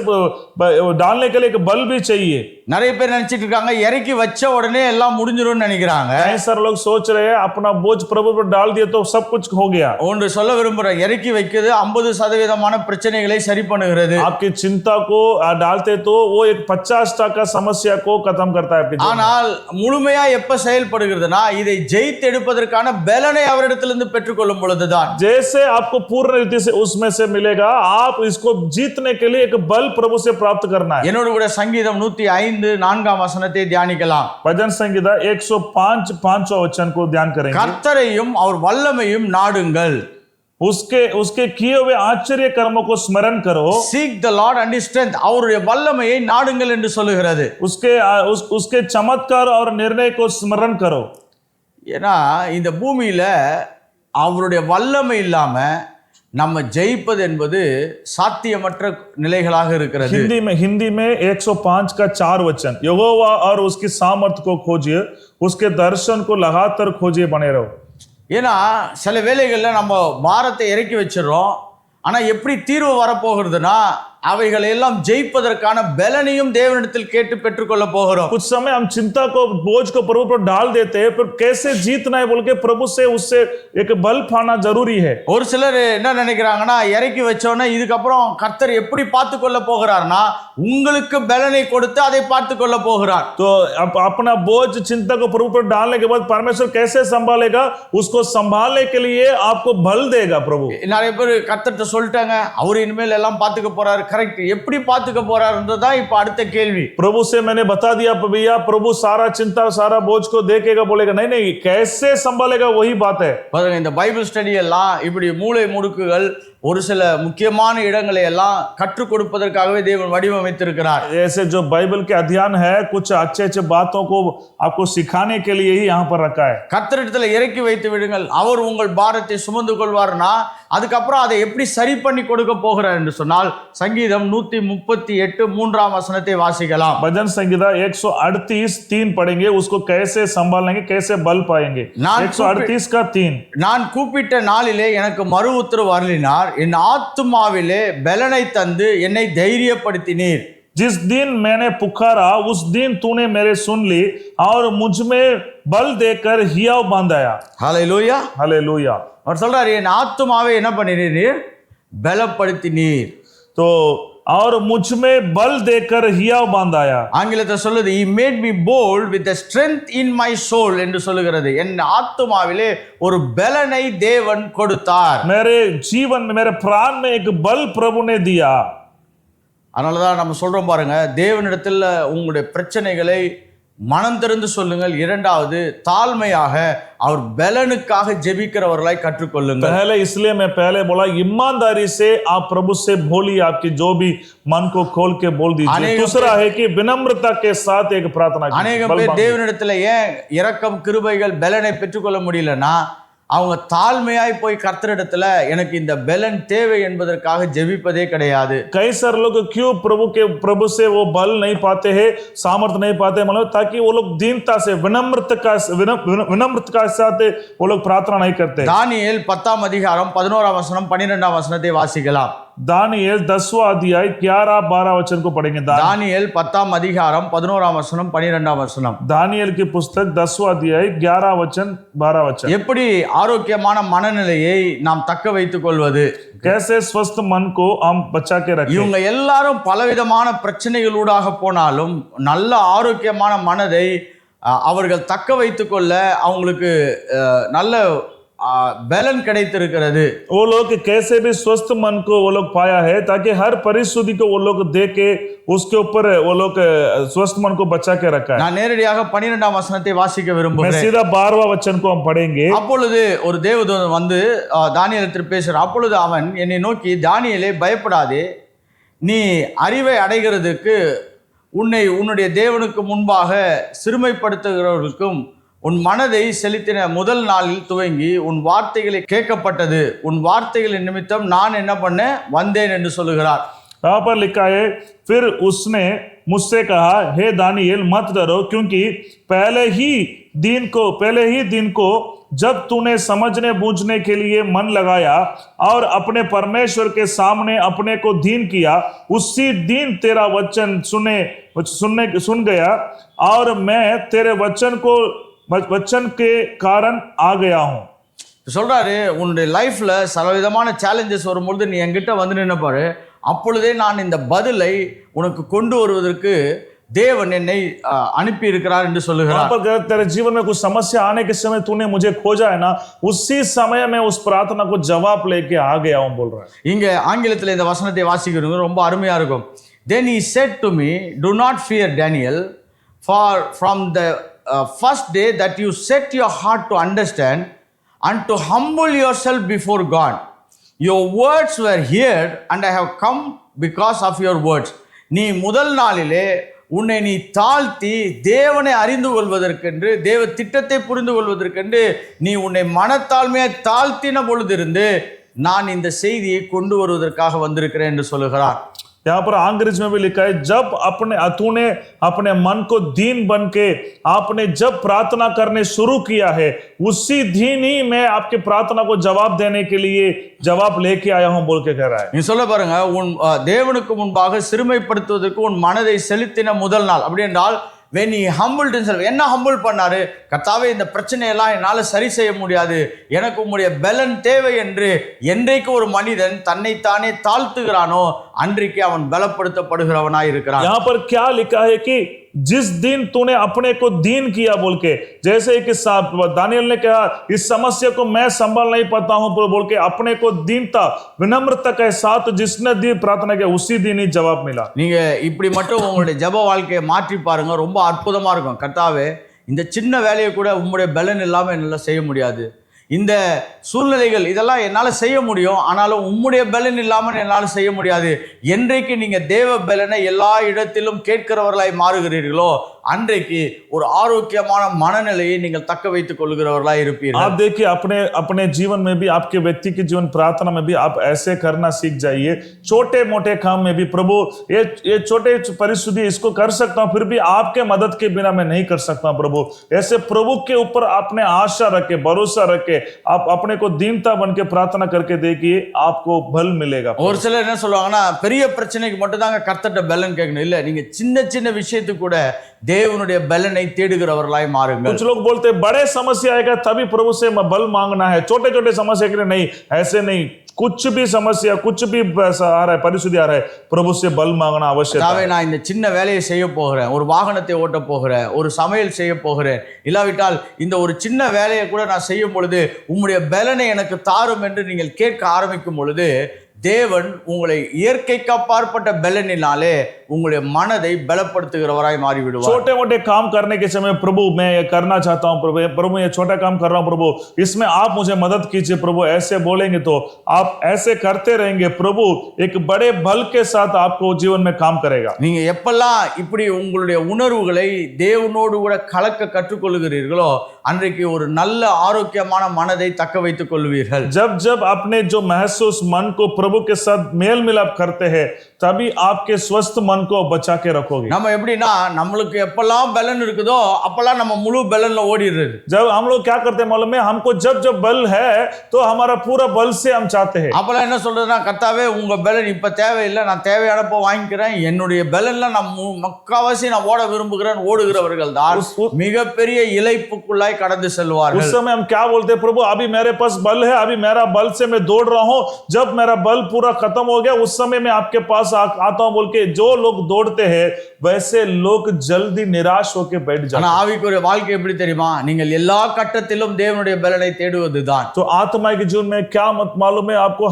डालने के लिए एक बल भी चाहिए। நிறைய பேர் நினைச்சிட்டு இருக்காங்க இறக்கி வச்ச உடனே எல்லாம் முடிஞ்சிரும்னு நினைக்கிறாங்க. कई सारे लोग सोच रहे हैं अपना बोझ प्रभु पर डाल दिया तो सब कुछ हो गया। ஒன்று சொல்ல விரும்புறேன், இறக்கி வைக்கிறது 50% பிரச்சனைகளை சரி பண்ணுகிறது. आपकी चिंता को डालते तो वो एक 50% समस्या को खत्म करता है आपकी जीवन में। ஆனால் முழுமையா எப்ப செயல்படுகிறதுனா, இதை ஜெயித்து எடுப்பதற்கான பலனை அவரிடத்திலிருந்து பெற்றுக்கொள்ளும் பொழுதுதான். जैसे आपको पूर्ण रीति से उसमें से मिलेगा, आप इसको जीतने के लिए एक बल प्रभु से प्राप्त करना है। என்னோடு கூட சங்கீதம் 105 4ஆம் வசனத்தை தியானிக்கலாம். भजन संहिता 105 5वां वचन को ध्यान करेंगे। கர்த்தரையும் அவர் வல்லமையும் நாடுங்கள். उसके किए हुए आश्चर्य कर्मों को स्मरण करो। Seek the Lord and his strength. அவருடைய வல்லமையை நாடுங்கள் என்று சொல்லுகிறது. उसके चमत्कार और निर्णय को स्मरण करो। ஏன்னா இந்த பூமியில அவருடைய வல்லமை இல்லாம நம்ம ஜெயிப்பது என்பது சாத்தியமற்ற நிலைகளாக இருக்கிறது. हिंदी में 105 का 4 वचन, यहोवा और उसकी सामर्थ को खोजिए, उसके दर्शन को लगातार खोजिए, बने रहो। ஏன்னா சில வேளைகள்ல நம்ம பாரத்தை இறக்கி வச்சிடறோம், ஆனா எப்படி தீர்வு வரப்போகிறதுனா அவைகளை எல்லாம் ஜெயிப்பதற்கான பலனையும் தேவனிடத்தில் கேட்டு பெற்றுக்கொள்ள போகிறோம். कुछ समय हम चिंता को, बोझ को प्रभु पर डाल देते हैं, पर कैसे जीतना है बोल के प्रभु से उससे एक बल पाना जरूरी है। ஒரு சிலர் என்ன நினைக்கிறாங்கன்னா, இறக்கி வச்சோன்னா இதுக்கப்புறம் கர்த்தர் எப்படி பார்த்து கொள்ள போகிறார்னா உங்களுக்கு பலனை கொடுத்து அதை பார்த்து கொள்ள போகிறார். तो अपना बोझ, चिंता को प्रभु पर डालने के बाद परमेश्वर कैसे संभालेगा, उसको संभालने के लिए आपको बल देगा प्रभु। நிறைய பேர் கர்த்தர்ட்ட சொல்லிட்டாங்க, அவர் இனிமேல் எல்லாம் பார்த்துக்க போறாரு. கரெக்ட், எப்படி பார்த்துக்க போறாருன்றதுதான் இப்ப அடுத்த கேள்வி. प्रभु से मैंने बता दिया भैया, प्रभु सारा चिंता, सारा बोझ को देखेगा बोलेगा, नहीं नहीं, कैसे संभालेगा वही बात है। பாருங்க, இந்த பைபிள் ஸ்டடி எல்லாம் இப்படி மூளை முடுக்குகள், ஒரு சில முக்கியமான இடங்களை எல்லாம் கற்றுக் கொடுப்பதற்காகவே தேவன் வடிவமைத்திருக்கிறார். ऐसे जो बाइबल के अध्ययन है, कुछ अच्छे अच्छे बातों को आपको सिखाने के लिए ही यहाँ पर रखा है। கர்த்தரிடத்துல இறக்கி வைத்து விடுங்கள், அவர் உங்கள் பாரத்தை சுமந்து கொள்வார்னா அதுக்கப்புறம் அதை எப்படி சரி பண்ணி கொடுக்க போகிறார் என்று சொன்னால், சங்கீதம் 138 3ஆம் வசனத்தை வாசிக்கலாம். भजन संहिता 138 3 पढ़ेंगे, उसको कैसे संभालेंगे, कैसे बल पाएंगे। 138 का 3, நான் கூப்பிட்ட நாளிலே எனக்கு மறு உத்தரவு அருளினார், என் ஆத்துமாவிலே பலனை தந்து என்னை தைரியப்படுத்தினீர். जिस दिन मैंने पुकारा उस दिन तूने मेरे सुन ली और मुझ में बल देकर हियाव बांधाया। ஹல்லேலூயா. हालेलुया। அவர் சொல்றாரு, என் ஆத்துமாவை என்ன பண்ணினீர், பலப்படுத்தினீர். तो और मुझ में बल देकर हियाव बांधाया. ஆங்கிலத்தில் சொல்லுது he made me bold with the strength in my soul என்று சொல்லுகிறது. என் ஆத்துமாவிலே ஒரு பலனை தேவன் கொடுத்தார். मेरे जीवन में मेरे प्राण में एक बल प्रभु ने दिया. அதனால தான் நம்ம சொல்றோம் பாருங்க, தேவனிடத்தில் உங்களுடைய பிரச்சனைகளை மனம் திறந்து சொல்லுங்கள். இரண்டாவது, தாழ்மையாக அவர் பலனுக்காக ஜெபிக்கிறவர்களாய் கற்றுக்கொள்ளுங்கள். पहले इसलिए मैं पहले बोला ईमानदारी से आप प्रभु से बोलिए, आपकी जो भी मन को खोल के बोल दीजिए. दूसरा है कि विनम्रता के साथ एक प्रार्थना कीजिए. அநேகம் பேர் தேவனிடத்தில் ஏன் இரக்கம் கிருபைகள் பலனை பெற்றுக்கொள்ள முடியலன்னா, அவங்க தாழ்மையாய் போய் கர்த்தரிடத்துல எனக்கு இந்த பலன் தேவை என்பதற்காக ஜெபிப்பதே கிடையாது. कई सारे लोग क्यों प्रभु से वो बल नहीं पाते हैं, सामर्थ्य नहीं पाते, मतलब ताकि वो लोग दीनता से विनम्रता के साथ वो लोग प्रार्थना नहीं करते. தானியேல் 10ஆம் அதிகாரம் 11ஆம் வசனம் 12ஆம் வசனத்தை வாசிக்கலாம். दानियेल 10वां अध्याय 11-12 वचन को पढ़ेंगे. தானியேல் 10ஆம் அதிகாரம் 11ஆம் வசனம் 12ஆம் வசனம். दानियेल की पुस्तक 10वां अध्याय 11 वचन 12 वचन. எப்படி ஆரோக்கியமான மனநிலையை நாம் தக்க வைத்துக் கொள்வது? कैसे स्वस्थ मन को हम बचा के रखें. இவங்க எல்லாரும் பலவிதமான பிரச்சனைகளூடாக போனாலும் நல்ல ஆரோக்கியமான மனதை அவர்கள் தக்க வைத்துக் கொள்ள அவங்களுக்கு நல்ல बैलन கிடைத்திருக்கிறது. वो लोग कैसे भी स्वस्थ मन को वो लोग पाया है, ताकि हर परिस्थिति को वो लोग देख के उसके ऊपर वो लोग स्वस्थ मन को बचा के रखा है. நான் நேரடியாக 12ஆம் வசனத்தை வாசிக்க விரும்புகிறேன். मैं सीधा 12वां वचन को हम पढ़ेंगे. அப்பொழுது ஒரு தேவதூதன் வந்து தானியேலிடத்தில் பேசுறார். அப்பொழுது அவன் என்னை நோக்கி, தானியேலே பயப்படாதே, நீ அறிவை அடைகிறதுக்கு உன்னுடைய தேவனுக்கு முன்பாக சிறுமைப்படுத்துகிறவர்களுக்கும் உன் மனதை செலுத்தின முதல் நாளில் துவங்கி உன் வார்த்தைகளை கேட்கப்பட்டது, உன் வார்த்தைகளின் நிமித்தம் நான் என்ன பண்ண வந்தேன் என்று சொல்லுகிறார். यहाँ पर लिखा है, फिर उसने मुझसे कहा, हे दानियेल मत डरो, क्योंकि पहले ही दिन को जब तूने समझने बूझने के लिए मन लगाया और अपने परमेश्वर के सामने अपने को दीन किया, उसी दिन तेरा वचन सुन गया और मैं तेरे वचन के कारण आ गया हूं. சொல்றாரு, உன்னுடைய லைஃப்ல சகலவிதமான சேலஞ்சஸ் வரும்பொழுது நீ என்கிட்ட வந்து நினைப்பாரு, அப்பொழுதே நான் இந்த பதிலை உனக்கு கொண்டு வருவதற்கு தேவன் என்னை அனுப்பி இருக்கிறார் என்று சொல்லுகிறார். तेरे जीवन में कुछ समस्या आने के समय तूने मुझे खोजा है ना, उसी समय में उस प्रार्थना को जवाब लेके आ गया हूं बोल रहा है. இங்க ஆங்கிலத்தில் இந்த வசனத்தை வாசிக்கிறவங்க ரொம்ப அருமையா இருக்கும். Then he said to me, do not fear Daniel, for from the first day that you set your heart to understand and to humble yourself before God, your words were heard and I have come because of your words. நீ முதல் நாளிலே உன்னை நீ தாழ்த்தி தேவனை அறிந்து கொள்வதற்கென்று, தேவ திட்டத்தை புரிந்து கொள்வதற்கென்று நீ உன்னை மனத்தாழ்மையை தாழ்த்தின பொழுதிருந்து நான் இந்த செய்தியை கொண்டு வருவதற்காக வந்திருக்கிறேன் என்று சொல்லுகிறார். यहाँ पर अंग्रेजी में भी लिखा है, जब तूने अपने मन को दीन बन के आपने जब प्रार्थना करने शुरू किया है, उसी दिन ही मैं आपके प्रार्थना को जवाब देने के लिए जवाब लेके आया हूं बोल के कह रहा है. நீ சொல்ல பாருங்க, உன் தேவனுக்கு முன்பாக சிறுமைப்படுத்துவதற்கு உன் மனதை செலுத்தின முதல் நாள். அப்படி என்றால் when he humbled himself, என்ன ஹம்பிள் பண்ணாரு? கர்த்தாவே, இந்த பிரச்சனையெல்லாம் என்னால சரி செய்ய முடியாது, எனக்கு உம்முடைய பலன் தேவை என்று என்றைக்கு ஒரு மனிதன் தன்னைத்தானே தாழ்த்துகிறானோ அன்றைக்கு அவன் பலப்படுத்தப்படுகிறவனாய் இருக்கிறான். यहाँ पर क्या लिखा है कि जिस दिन तूने अपने को दीन किया बोल के, जैसे कि दानियल ने कहा, इस समस्या को मैं संभाल नहीं पाता हूं बोल के अपने को दीनता विनम्रता के साथ जिसने दी प्रार्थना किया, उसी दिन ही जवाब मिला. நீங்க இப்படி மட்டும் உங்களுடைய ஜெப வாழ்க்கையை மாற்றி பாருங்க, ரொம்ப அற்புதமா இருக்கும். கர்த்தாவே, இந்த சின்ன வேலையை கூட உம்முடைய பலன் இல்லாம என்னால செய்ய முடியாது, இந்த சூழ்நிலைகள் இதெல்லாம் என்னால் செய்ய முடியும், ஆனாலும் உம்முடைய பலன் இல்லாமல் என்னால் செய்ய முடியாது. என்றைக்கு நீங்க தேவ பலனை எல்லா இடத்திலும் கேட்கிறவர்களாய் மாறுகிறீர்களோ அன்றைக்கு ஒரு ஆரோக்கியமான மனநிலையை நீங்கள் தக்க வைத்துக் கொள்கிறவர்களாய் இருப்பீர்கள். आप देखिए अपने जीवन में भी, आपके व्यक्ति के जीवन प्रार्थना में भी आप ऐसे करना सीख जाइए. छोटे मोटे काम में भी प्रभु ये छोटे परिस्थिति इसको कर सकता हूं, फिर भी आपके मदद के बिना मैं नहीं कर सकता हूं प्रभु. ऐसे प्रभु के ऊपर आपने आशा रखे, भरोसा रखे, आप अपने को दीनता बन के प्रार्थना करके देखिए, आपको बल मिलेगा. ஒரு சிலர் என்ன சொல்லுவாங்கன்னா, பெரிய பிரச்சனைக்கு மட்டும் தாங்க கர்த்தர்ட்ட பலன் கேட்கணும். இல்ல, நீங்க சின்ன சின்ன விஷயத்துக்கு கூட தேவனுடைய பலனை தேடுகிறவர்களாய் மாறுங்கள். कुछ लोग बोलते हैं बड़े समस्या आएगा तभी प्रभु से बल मांगना है, छोटे छोटे समस्या के लिए नहीं. ऐसे नहीं, कुछ भी समस्या कुछ भी आ रहा है परिस्थिति आ रहा है प्रभु से बल मांगना आवश्यक கர்த்தாவே, है। நான் இந்த சின்ன வேலையை செய்ய போகிறேன், ஒரு வாகனத்தை ஓட்ட போகிறேன், ஒரு சமையல் செய்ய போகிறேன், இல்லாவிட்டால் இந்த ஒரு சின்ன வேலையை கூட நான் செய்யும் பொழுது உம்முடைய பலனை எனக்கு தாரும் என்று நீங்கள் கேட்க ஆரம்பிக்கும் பொழுது தேவன் உங்களை இயற்கைக்கு அப்பாற்பட்ட பலனினாலே உங்களுடைய மனதை பலப்படுத்துகிறவராய் மாறி விடுவார். छोटे मोटे काम करने के समय प्रभु मैं ये करना चाहता हूँ प्रभु ये छोटा काम कर रहा हूँ प्रभु इसमें आप मुझे मदद कीजिए प्रभु ऐसे बोलेंगे तो आप ऐसे करते रहेंगे प्रभु एक बड़े बल के साथ आपको जीवन में काम करेगा। நீங்க எப்பெல்லாம் இப்படி உங்களுடைய உணர்வுகளை தேவனோடு கூட கலக்க கற்றுக்கொள்கிறீர்களோ அன்றைக்கு ஒரு நல்ல ஆரோக்கியமான மனதை தக்க வைத்துக் கொள்வீர்கள். जब जब अपने जो महसूस मन को प्रभु के साथ मेल मिलाप करते हैं तभी आपके स्वस्थ मन को बचा के रखोगे। நம்ம எப்படின்னா நம்மளுக்கு எப்பெல்லாம் பலன் இருக்குதோ அப்பெல்லாம் நம்ம முழு பலன்ல ஓடிடுறது. जब हम लोग क्या करते हैं मालूम है हमको जब जब बल है तो हमारा पूरा बल से हम चाहते हैं। அப்பெல்லாம் என்ன சொல்றதுன்னா கர்த்தாவே உங்க பலன் இப்ப தேவையில்லை, நான் தேவையானப்போ வாங்கிக்கிறேன், என்னுடைய பலன்ல நான் முக்காவாசி நான் ஓட விரும்புகிறேன் ஓடுகிறவர்கள் தான் மிகப்பெரிய இளைப்புக்குள்ளாய் கடந்து செல்வார்கள். उस समय हम क्या बोलते हैं प्रभु अभी मेरे पास बल है अभी मेरा बल से मैं दौड़ रहा हूं जब मेरा बल पूरा खत्म हो गया उस समय मैं आपके पास आता हूं बोल के जो लोग दौड़ते हैं वैसे लोग जल्दी निराश होकर बैठ जाते ஆனா हैं। ஆவிக்குரிய வாழ்க்கை எப்படி தெரியுமா? நீங்கள் எல்லா கட்டத்திலும் தேவனுடைய பலனை தேடுவதுதான். तो आत्मा के जीवन में क्या मत मालूम है आपको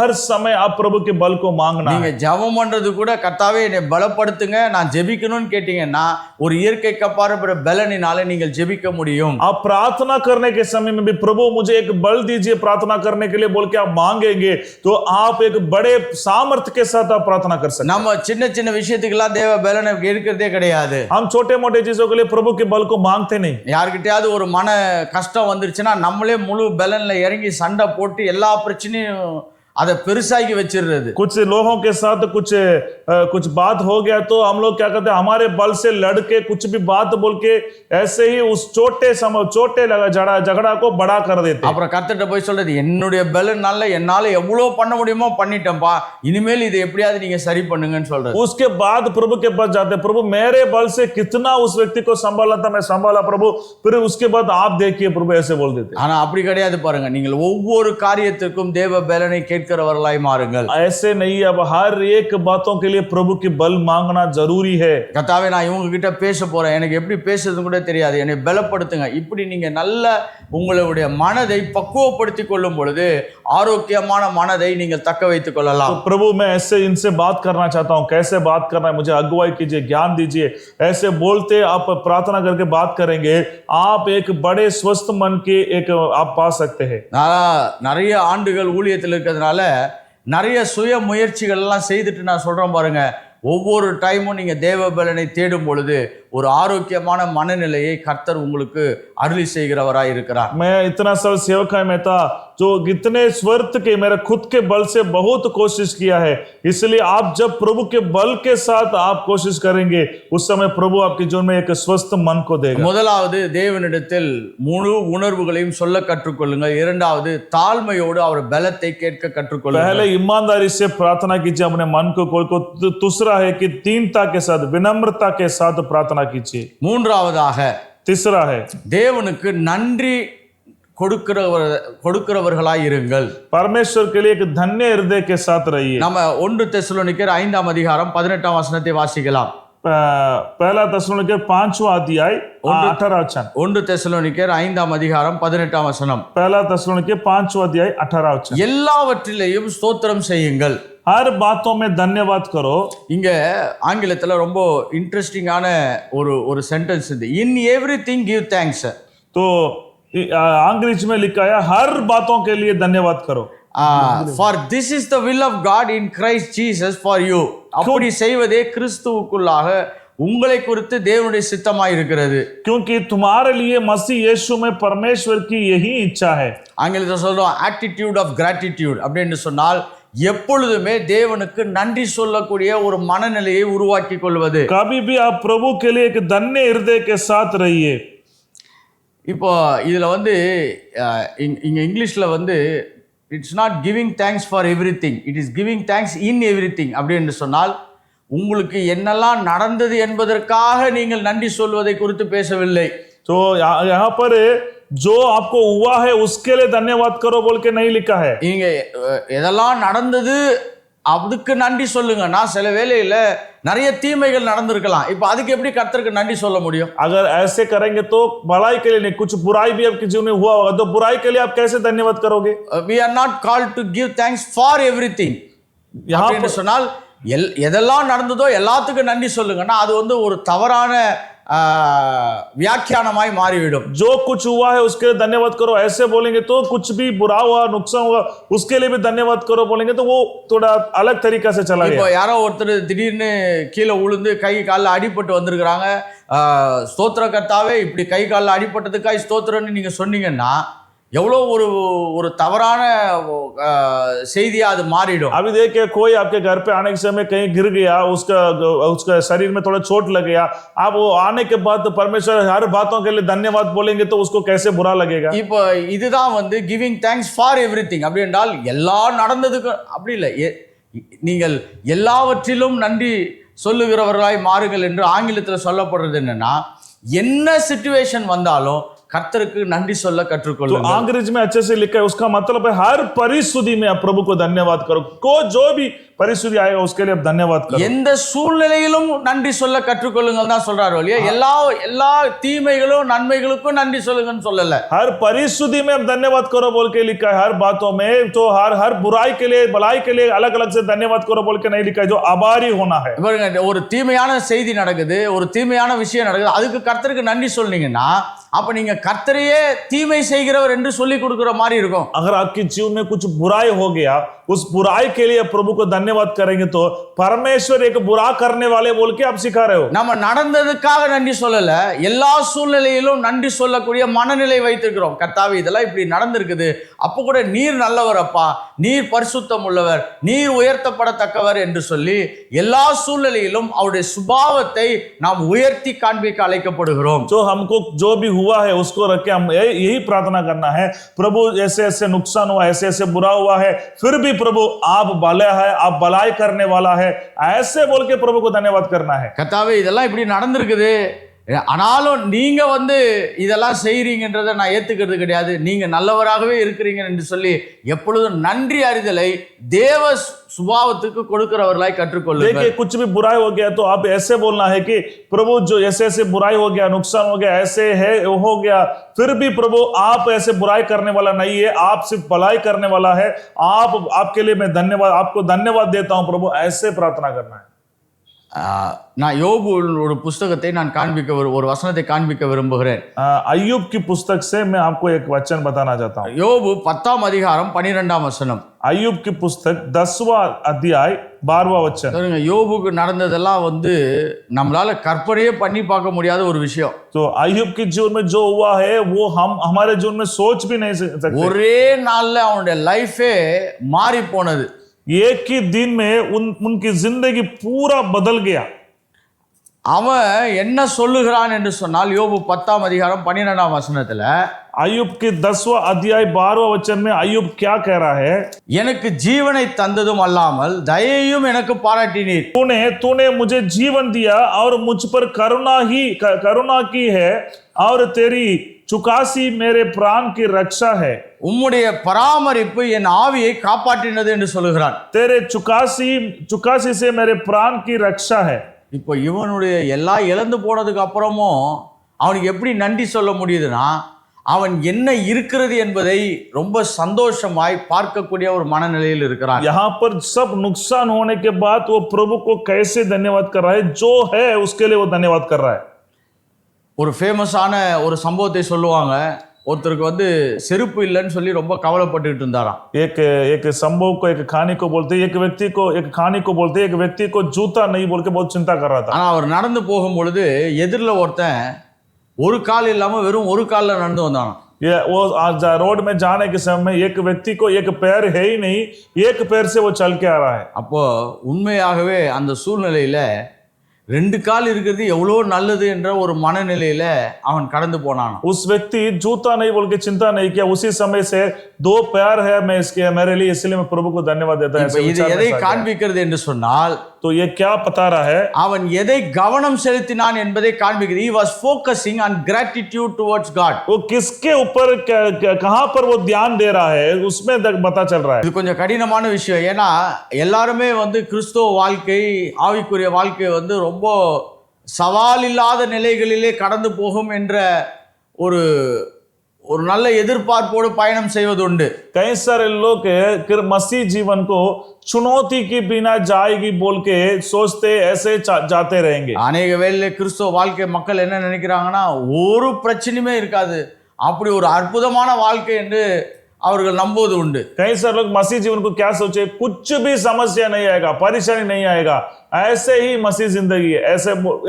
हर समय आप प्रभु के बल को मांगना நீங்க है। ஜெபம் பண்றது கூட கர்த்தாவே என்னை பலப்படுத்துங்க நான் ஜெபிக்கணும்னு கேட்டீங்கன்னா ஒரு இயற்கைக்கு அப்பாற்பட்ட பலனினால நீங்கள் ஜெபிக்க முடியும். आप प्रार्थना करने के समय में भी प्रभु मुझे एक बल दीजिए प्रार्थना करने के लिए बोल के आप मांगेंगे तो आप एक बड़े सामर्थ्य के साथ आप प्रार्थना कर सकते हैं। நம்ம சின்ன சின்ன விஷயத்துக்கெல்லாம் தேவ பலனை எடுக்கிறதே கிடையாது. हम छोटे मोटे चीजों के लिए प्रभु के बल को मांगते नहीं। யார்கிட்டயாவது ஒரு மன கஷ்டம் வந்துருச்சுன்னா நம்மளே முழு பலன்ல இறங்கி சண்டை போட்டு எல்லா பிரச்சனையும் அதை பெருசாக்கி வச்சிடுறது. कुछ लोगों के साथ कुछ बात हो गया तो हम लोग क्या करते हैं हमारे बल से लड़के कुछ भी बात बोल के ऐसे ही उस छोटे झगड़ा को बड़ा कर देते हैं। அப்புறம் கர்த்தர்ட்ட போய் சொல்றது என்னுடைய பலனால என்னால எவ்வளவு பண்ண முடியுமோ பண்ணிட்டேன்ப்பா, இனிமேல் இதை எப்படியாவது நீங்க சரி பண்ணுங்கன்னு சொல்றது. उसके बाद प्रभु के पास जाते हैं प्रभु मेरे बल से कितना उस व्यक्ति को संभाला था मैं संभाला प्रभु फिर उसके बाद आप देखिए प्रभु ऐसे बोल देते हैं। ஆனா அப்படி கிடையாது பாருங்க, நீங்கள் ஒவ்வொரு காரியத்திற்கும் தேவ பலனை கேட்கிறவர்களாய் மாறுங்கள். ऐसे नहीं अब हर एक बातों के लिए प्रभु की बल मांगना जरूरी है। கர்த்தாவே நான் இவங்க கிட்ட பேச போறேன், எனக்கு எப்படி பேசுறது கூட தெரியாது, என்னை பலப்படுத்துங்க. இப்படி நீங்க நல்ல உங்களுடைய மனதை பக்குவப்படுத்திக் கொள்ளும் பொழுது ஆரோக்கியமான மனதை நீங்கள் தக்க வைத்துக் கொள்ளலாம். तो प्रभु मैं ऐसे इनसे बात करना चाहता हूँ कैसे बात करना है मुझे अगुवाई कीजिए ज्ञान दीजिए ऐसे बोलते आप प्रार्थना करके बात करेंगे आप एक बड़े स्वस्थ मन के एक आप पा सकते हैं। நான் நிறைய ஆண்டுகள் ஊழியத்தில் இருக்கிறதுனால நிறைய சுய முயற்சிகள் எல்லாம் செய்துட்டு நான் சொல்றேன் பாருங்க, ஒவ்வொரு டைமும் நீங்க தேவ பலனை தேடும் பொழுது ஒரு ஆரோக்கியமான மனநிலையை கர்த்தர் உங்களுக்கு அருளி செய்கிறவராய் இருக்கிறார். मैं इतना साल सेवकाई में था जो इतने स्वर्थ के मेरे खुद के बल से बहुत कोशिश किया है इसलिए आप जब प्रभु के बल के साथ आप कोशिश करेंगे उस समय प्रभु आपके जीवन में एक स्वस्थ मन को देगा। முதலாவது தேவனிடத்தில் முழு உணர்வுகளையும் சொல்ல கற்றுக்கொள்ளுங்கள். இரண்டாவது தாழ்மையோடு அவர் பலத்தை கேட்க கற்றுக்கொள்ளுங்கள். पहले ईमानदारी से प्रार्थना कीजिए अपने मन को खोल को दूसरा है कि दीनता के साथ विनम्रता के साथ प्रार्थना कीजिए। மூன்றாவதாக तीसरा है தேவனுக்கு நன்றி கொடுக்கிறவர்களாய் இருங்கள். परमेश्वर के लिए एक धन्य हृदय के साथ रहिए। நம்ம 1 தெசலோனிக்கர் 5ஆம் அதிகாரம் 18ஆம் வசனத்தை வாசிக்கலாம். पहला தெசலோனிக்கர் 5वां अध्याय 18वां वचन। 1 தெசலோனிக்கர் 5ஆம் அதிகாரம் 18ஆம் வசனம். पहला தெசலோनिக்கர் 5वां अध्याय 18वां वचन। எல்லாவற்றிலேயும் ஸ்தோத்திரம் செய்யுங்கள். हर बातों में धन्यवाद करो। இங்க ஆங்கிலத்துல ரொம்ப இன்ட்ரெஸ்டிங்கான ஒரு சென்டென்ஸ் இது. இன் எவ்ரிதிங் கிவ் தேங்க்ஸ். तो अंग्रेजी में लिखा है हर बातों के लिए धन्यवाद करो। For this is the will of God in Christ Jesus for you. அப்படி செய்வதே கிறிஸ்துவுக்குள்ளாக உங்களை குறித்து தேவனுடைய சித்தமாய் இருக்கிறது. क्योंकि तुम्हारे लिए मसीह यीशु में परमेश्वर की यही इच्छा है। ஆங்கிலத்தில் சொல்றோம் attitude of gratitude அப்படின்னு சொன்னால் எப்பொழுதுமே தேவனுக்கு நன்றி சொல்லக்கூடிய ஒரு மனநிலையை உருவாக்கி கொள்வது. कभी भी आप प्रभु के लिए एक धन्य हृदय के साथ रहिए। இப்போ இதுல வந்து இங்க இங்கிலீஷ்ல வந்து it's not giving thanks for everything, it is giving thanks in everything அப்படின்னு சொன்னால் உங்களுக்கு என்னெல்லாம் நடந்தது என்பதற்காக நீங்கள் நன்றி சொல்வதை குறித்து பேசவில்லை. तो यहाँ पर जो आपको हुआ है उसके लिए धन्यवाद करो बोल के नहीं लिखा है। இங்க எதெல்லாம் நடந்தது அதுக்கு நன்றி சொல்லுங்கன்னா சில வேளையில நிறைய தீமைகள் நடந்திருக்கலாம். இப்ப அதுக்கு எப்படி கர்த்தருக்கு நன்றி சொல்ல முடியும்? अगर ऐसे करेंगे तो भलाई के लिए नहीं, कुछ बुराई भी आपके जीवन में हुआ होगा तो बुराई के लिए आप कैसे धन्यवाद करोगे? We are not called to give thanks for everything. यहाँ அப்படின்னு சொன்னால் எதெல்லாம் நடந்ததோ எல்லாத்துக்கும் நன்றி சொல்லுங்கன்னா அது வந்து ஒரு தவறான व्याख्यानमाई मारिविடும். जो कुछ हुआ है उसके लिए धन्यवाद करो ऐसे बोलेंगे तो कुछ भी बुरा हुआ नुकसान हुआ उसके लिए भी धन्यवाद करो बोलेंगे तो वो थोड़ा अलग तरीका से चला இப்போ गया। யாரோ ஒருத்தர் திடீர்னு கீழே விழுந்து கை காலில் அடிபட்டு வந்திருக்கிறாங்க, ஸ்தோத்திர கர்த்தாவே இப்படி கை காலில் அடிபட்டதுக்காய் ஸ்தோத்திரன்னு நீங்க சொன்னீங்கன்னா எவ்வளோ ஒரு தவறான செய்தியா அது மாறிடும். अभी देखिए कोई आपके घर पे आने के समय कहीं गिर गया, उसका शरीर में थोड़ा चोट लग गया, आप वो आने के बाद परमेश्वर हर बातों के लिए धन्यवाद बोलेंगे तो उसको कैसे बुरा लगेगा? இப்போ இதுதான் வந்து கிவிங் தேங்க்ஸ் ஃபார் எவ்ரிதிங். அப்படி என்றால் எல்லா நடந்ததுக்கு அப்படி இல்லை, நீங்கள் எல்லாவற்றிலும் நன்றி சொல்லுகிறவர்களாய் மாறுங்கள் என்று ஆங்கிலத்தில் சொல்லப்படுறது என்னன்னா, என்ன சிச்சுவேஷன் வந்தாலும் கர்த்தருக்கு நன்றி சொல்ல கற்றுக்கொள்ளுங்கள். तो अंग्रेजी में अच्छे से लिखा है, उसका मतलब है हर परिस्थिति में आप प्रभु को धन्यवाद करो। को जो भी परिस्थिति आएगा उसके लिए आप धन्यवाद करो। எந்த சூழ்நிலையிலும் நன்றி சொல்ல கற்றுக்கொள்ளுங்கள் தான் சொல்றாரு இல்லையா? எல்லா தீமைகளும் நன்மைகளுக்கும் நன்றி சொல்லுங்கன்னு சொல்லல. हर परिस्थिति में आप धन्यवाद करो बोल के लिखा है, हर बातों में तो हर बुराई के लिए भलाई के लिए अलग अलग से धन्यवाद करो बोल के नहीं लिखा है, जो आभारी होना है। பாருங்க, ஒரு தீமையான செய்தி நடக்குது, ஒரு தீமையான விஷயம் நடக்குது, அதுக்கு கர்த்தருக்கு நன்றி சொன்னீங்கன்னா அப்ப நீங்க கர்த்தரையே தீமை செய்கிறவர் என்று சொல்லி கொடுக்கிற மாதிரி இருக்கும். अगर आपके जीवन में कुछ बुराई हो गया, उस बुराई के लिए प्रभु को धन्यवाद करेंगे तो परमेश्वर एक बुरा करने वाले बोल के आप सिखा रहे हो। நம்ம நடந்ததுக்காக நன்றி சொல்லல, எல்லா சூழ்நிலையிலும் நன்றி சொல்லக்கூடிய மனநிலை வைத்திருக்கிறோம். கர்த்தாவே இதெல்லாம் இப்படி நடந்திருக்குது, அப்போ கூட நீர் நல்லவர் அப்பா, நீர் பரிசுத்தம் உள்ளவர், நீர் உயர்த்தப்படத்தக்கவர் என்று சொல்லி எல்லா சூழ்நிலையிலும் அவருடைய சுபாவத்தை நாம் உயர்த்தி காண்பிக்க அழைக்கப்படுகிறோம். जो हमको जो भी हुआ है उसको रख के हम यही प्रार्थना करना है, प्रभु ऐसे ऐसे नुकसान हुआ, ऐसे ऐसे बुरा हुआ है, फिर भी प्रभु आप भला है, आप भलाई करने वाला है, ऐसे बोल के प्रभु को धन्यवाद करना है। கர்த்தாவே இதெல்லாம் இப்படி நடந்திருக்குது, ஆனாலும் நீங்க வந்து இதெல்லாம் செய்றீங்கன்றதை நான் ஏத்துக்கிறது கிடையாது, நீங்க நல்லவராகவே இருக்கிறீங்க என்று சொல்லி எப்பொழுதும் நன்றி அறிதலை தேவ சுபாவத்துக்கு கொடுக்கிறவர்களாய் கற்றுக்கொள்ளுங்கள். देखिए कुछ भी बुराई हो गया तो आप ऐसे बोलना है कि प्रभु जो ऐसे ऐसे बुराई हो गया, नुकसान हो गया, ऐसे है हो गया, फिर भी प्रभु आप ऐसे बुराई करने वाला नहीं है, आप सिर्फ भलाई करने वाला है, आपके लिए मैं धन्यवाद, आपको धन्यवाद देता हूं प्रभु, ऐसे प्रार्थना करना है। நான் யோபு ஒரு புஸ்தகத்தை நான் காண்பிக்க ஒரு வசனத்தை காண்பிக்க விரும்புகிறேன். अय्यूब की पुस्तक से मैं आपको एक वचन बताना चाहता हूं। யோபு 10ஆம் அதிகாரம் 12ஆம் வசனம். अय्यूब की पुस्तक 10वां अध्याय 12वां वचन। சொல்லுங்க, யோபுக்கு நடந்ததெல்லாம் வந்து நம்மளால கற்பனையே பண்ணி பார்க்க முடியாத ஒரு விஷயம். तो अय्यूब के जीवन में जो हुआ है वो हम हमारे जीवन में सोच भी नहीं सकते। ஒரே நாள்ல அவனுடைய லைஃபே மாறி போனது. एक ही दिन में उनकी जिंदगी पूरा बदल गया। அவன் என்ன சொல்லுகிறான் என்று சொன்னால், யோபு 10ஆம் அதிகாரம் 12ஆம் வசனத்துல अय्यूब के 10वां अध्याय 12वां वचन में अय्यूब क्या कह रहा है? எனக்கு ஜீவனை தந்ததும் அல்லாமல் தயையும் எனக்கு பாராட்டினீர். तूने मुझे जीवन दिया और मुझ पर करुणा की है और तेरी चुकासी मेरे प्राण की रक्षा है। உம்முடைய பராமரிப்பு என் ஆவியை காப்பாற்றினது என்று சொல்லுகிறான். तेरे चुकासी से मेरे प्राण की रक्षा है। இப்போ இவனுடைய எல்லாம் இழந்து போனதுக்கு அப்புறமும் அவனுக்கு எப்படி நன்றி சொல்ல முடியுதுன்னா, அவன் என்ன இருக்கிறது என்பதை ரொம்ப சந்தோஷமாய் பார்க்கக்கூடிய ஒரு மனநிலையில் இருக்கிறான். यहाँ पर सब नुकसान होने के बाद वो प्रभु को कैसे धन्यवाद कर रहा है, जो है उसके लिए वो धन्यवाद कर रहा है। ஒரு ஃபேமஸான ஒரு சம்பவத்தை சொல்லுவாங்க. ஒருத்தருக்கு வந்து செருப்பு இல்லைன்னு சொல்லி ரொம்ப கவலைப்பட்டுக்கிட்டு இருந்தாராம். एक संभव को एक कहानी को बोलते, एक कहानी को बोलते, एक व्यक्ति को जूता नहीं बोल के बहुत चिंता कर रहा था। ஆனா அவர் நடந்து போகும் பொழுது எதிரில் ஒருத்தன் ஒரு கால் இல்லாம வெறும் ஒரு கால்ல நடந்து வந்தானாம். वो रोड में जाने के समय एक व्यक्ति को एक पैर है ही नहीं, एक पैर से वो चल के आ रहा है। அப்போ உண்மையாகவே அந்த சூழ்நிலையில ரெண்டு கால் இருக்கிறது எவ்வளோ நல்லது என்ற ஒரு மனநிலையில அவன் கடந்து போனான். उस व्यक्ति जूता नहीं बोल के चिंता नहीं किया, उसी समय से 2 पैर है, मैं इसके मेरे लिए, इसलिए मैं प्रभु को धन्यवाद देता हूं। இது எதை காண்பிக்கிறது என்று சொன்னால், तो ये क्या बता रहा है? அவன் எதை கவனம் செலுத்தினான் என்பதை காண்பிக்கிறது. He was focusing on gratitude towards God. वो किसके ऊपर कहां पर वो ध्यान दे रहा है उसमें पता चल रहा है. இது கொஞ்சம் கடினமான விஷயம். ஏன்னா எல்லாருமே கிறிஸ்தவ வாழ்க்கை, ஆவிக்குரிய வாழ்க்கை ரொம்ப சவால் இல்லாத நிலைகளிலே கடந்து போகும் என்ற ஒரு ஒரு நல்ல எதிர்பார்ப்போடு பயணம் செய்வது உண்டு. कई सारे लोग मसीह जीवन को चुनौती के बिना जाएगी बोल के सोचते ऐसे जाते रहेंगे. அநேக வேளையிலே கிறிஸ்தவ வாழ்க்கை மக்கள் என்ன நினைக்கிறாங்கன்னா ஒரு பிரச்சனையுமே இருக்காது, அப்படி ஒரு அற்புதமான வாழ்க்கை என்று அவர்கள் நம்புவது உண்டு. कई सारे लोग मसीह जीवन को क्या सोचे, कुछ भी समस्या नहीं आएगा, परेशानी नहीं आएगा, ऐसे ही मसीह जिंदगी है,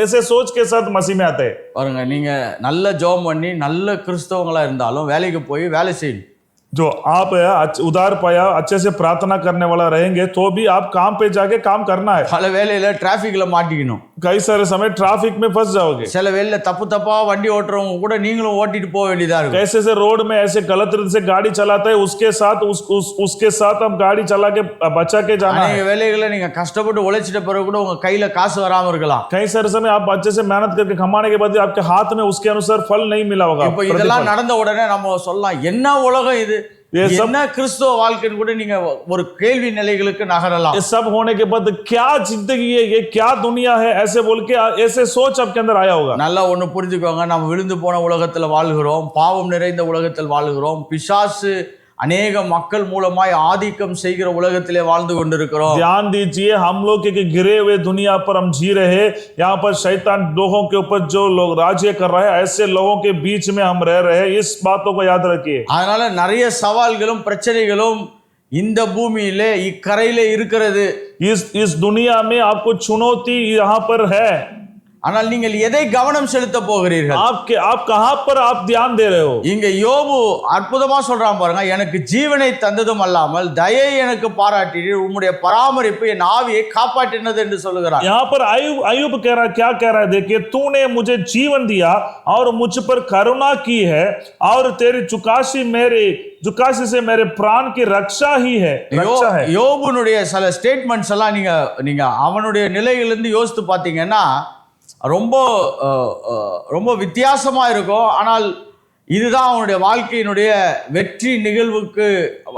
ऐसे सोच के साथ मसीह में आते हैं. பாருங்க, நீங்க நல்ல ஜெபம் பண்ணி நல்ல கிறிஸ்தவங்களா இருந்தாலும் வேலைக்கு போய் வேலை செய்யணும். जो आप उधार पाया अच्छे से प्रार्थना करने वाला रहेंगे तो भी आप काम पे जाके काम करना है. பல வேளையில டிராபிக்ல மாட்டிக்கணும். कई सारे समय ट्रैफिक में फंस जाओगे. சில வேளையில தப்பா வண்டி ஓட்டுறவங்க கூட நீங்களும் ஓட்டிட்டு போக வேண்டியதா இருக்கும். कैसे से रोड में ऐसे गलत रीति से गाड़ी चलाते हैं उसके साथ उसके साथ हम गाड़ी चला के बचा के जाना है. அநேக வேளையில நீங்க கஷ்டப்பட்டு உழைச்சிட்ட பிறகு கூட உங்க கையில காசு வராம இருக்கலாம். कई सारे समय आप अच्छे से मेहनत करके कमाने के बाद आपके हाथ में उसके अनुसार फल नहीं मिला होगा. இப்போ இதெல்லாம் நடந்த உடனே நம்ம சொல்லலாம், என்ன உலகம் இது, என்ன கிறிஸ்தவ வாழ்க்கைன்னு கூட நீங்க ஒரு கேள்வி நிலைகளுக்கு நகரலாம். ये सब होने के बाद क्या जिंदगी है, ये क्या दुनिया है, ऐसे बोल के ऐसे सोच आपके अंदर आया होगा. நல்லா ஒண்ணு புரிஞ்சுக்கோங்க, நம்ம விழுந்து போன உலகத்துல வாழ்கிறோம், பாவம் நிறைந்த உலகத்தில் வாழ்கிறோம், பிசாசு अनेक மக்கள் மூலமாய் ஆதிக்கம் செய்கிற உலகத்திலே வாழ்ந்து கொண்டிருக்கிறோம். ध्यान दीजिए, हम लोग के गिरे हुए दुनिया पर हम जी रहे हैं. यहाँ पर शैतान लोगों के ऊपर जो लोग राज्य कर रहे हैं, ऐसे लोगों के बीच में हम रह रहे हैं. इस बातों को याद रखिए. அதனால நிறைய சவால்களும் பிரச்சனைகளும் இந்த பூமியிலே இக்கரையிலே இருக்கிறது. इस दुनिया में आपको चुनौती यहाँ पर है. ஆனால் நீங்கள் எதை கவனம் செலுத்த போகிறீர்கள்? आप कहां पर आप ध्यान दे रहे हो? இங்க யோபு அற்புதமா சொல்றான் பாருங்க, எனக்கு ஜீவனை தந்ததும் அல்லாமல் தயை எனக்கு பாராட்டினீர், உம்முடைய பராமரிப்பு என் ஆவியை காப்பாற்றினது என்று சொல்லுகிறார். यहाँ पर अय्यूब कह रहा है, क्या कह रहा है? देखिए, तूने मुझे जीवन दिया और मुझ पर करुणा की है और तेरी चुकासी से मेरे प्राण की रक्षा ही है. रक्षा है. யோபுனுடைய சில ஸ்டேட்மெண்ட்ஸ் எல்லாம் நீங்க அவனுடைய நிலையிலிருந்து யோசித்து பார்த்தீங்கன்னா ரொம்ப ரொம்ப வித்தியாசமா இருக்கும். ஆனால் இதுதான் அவனுடைய வாழ்க்கையினுடைய வெற்றி நிகழ்வுக்கு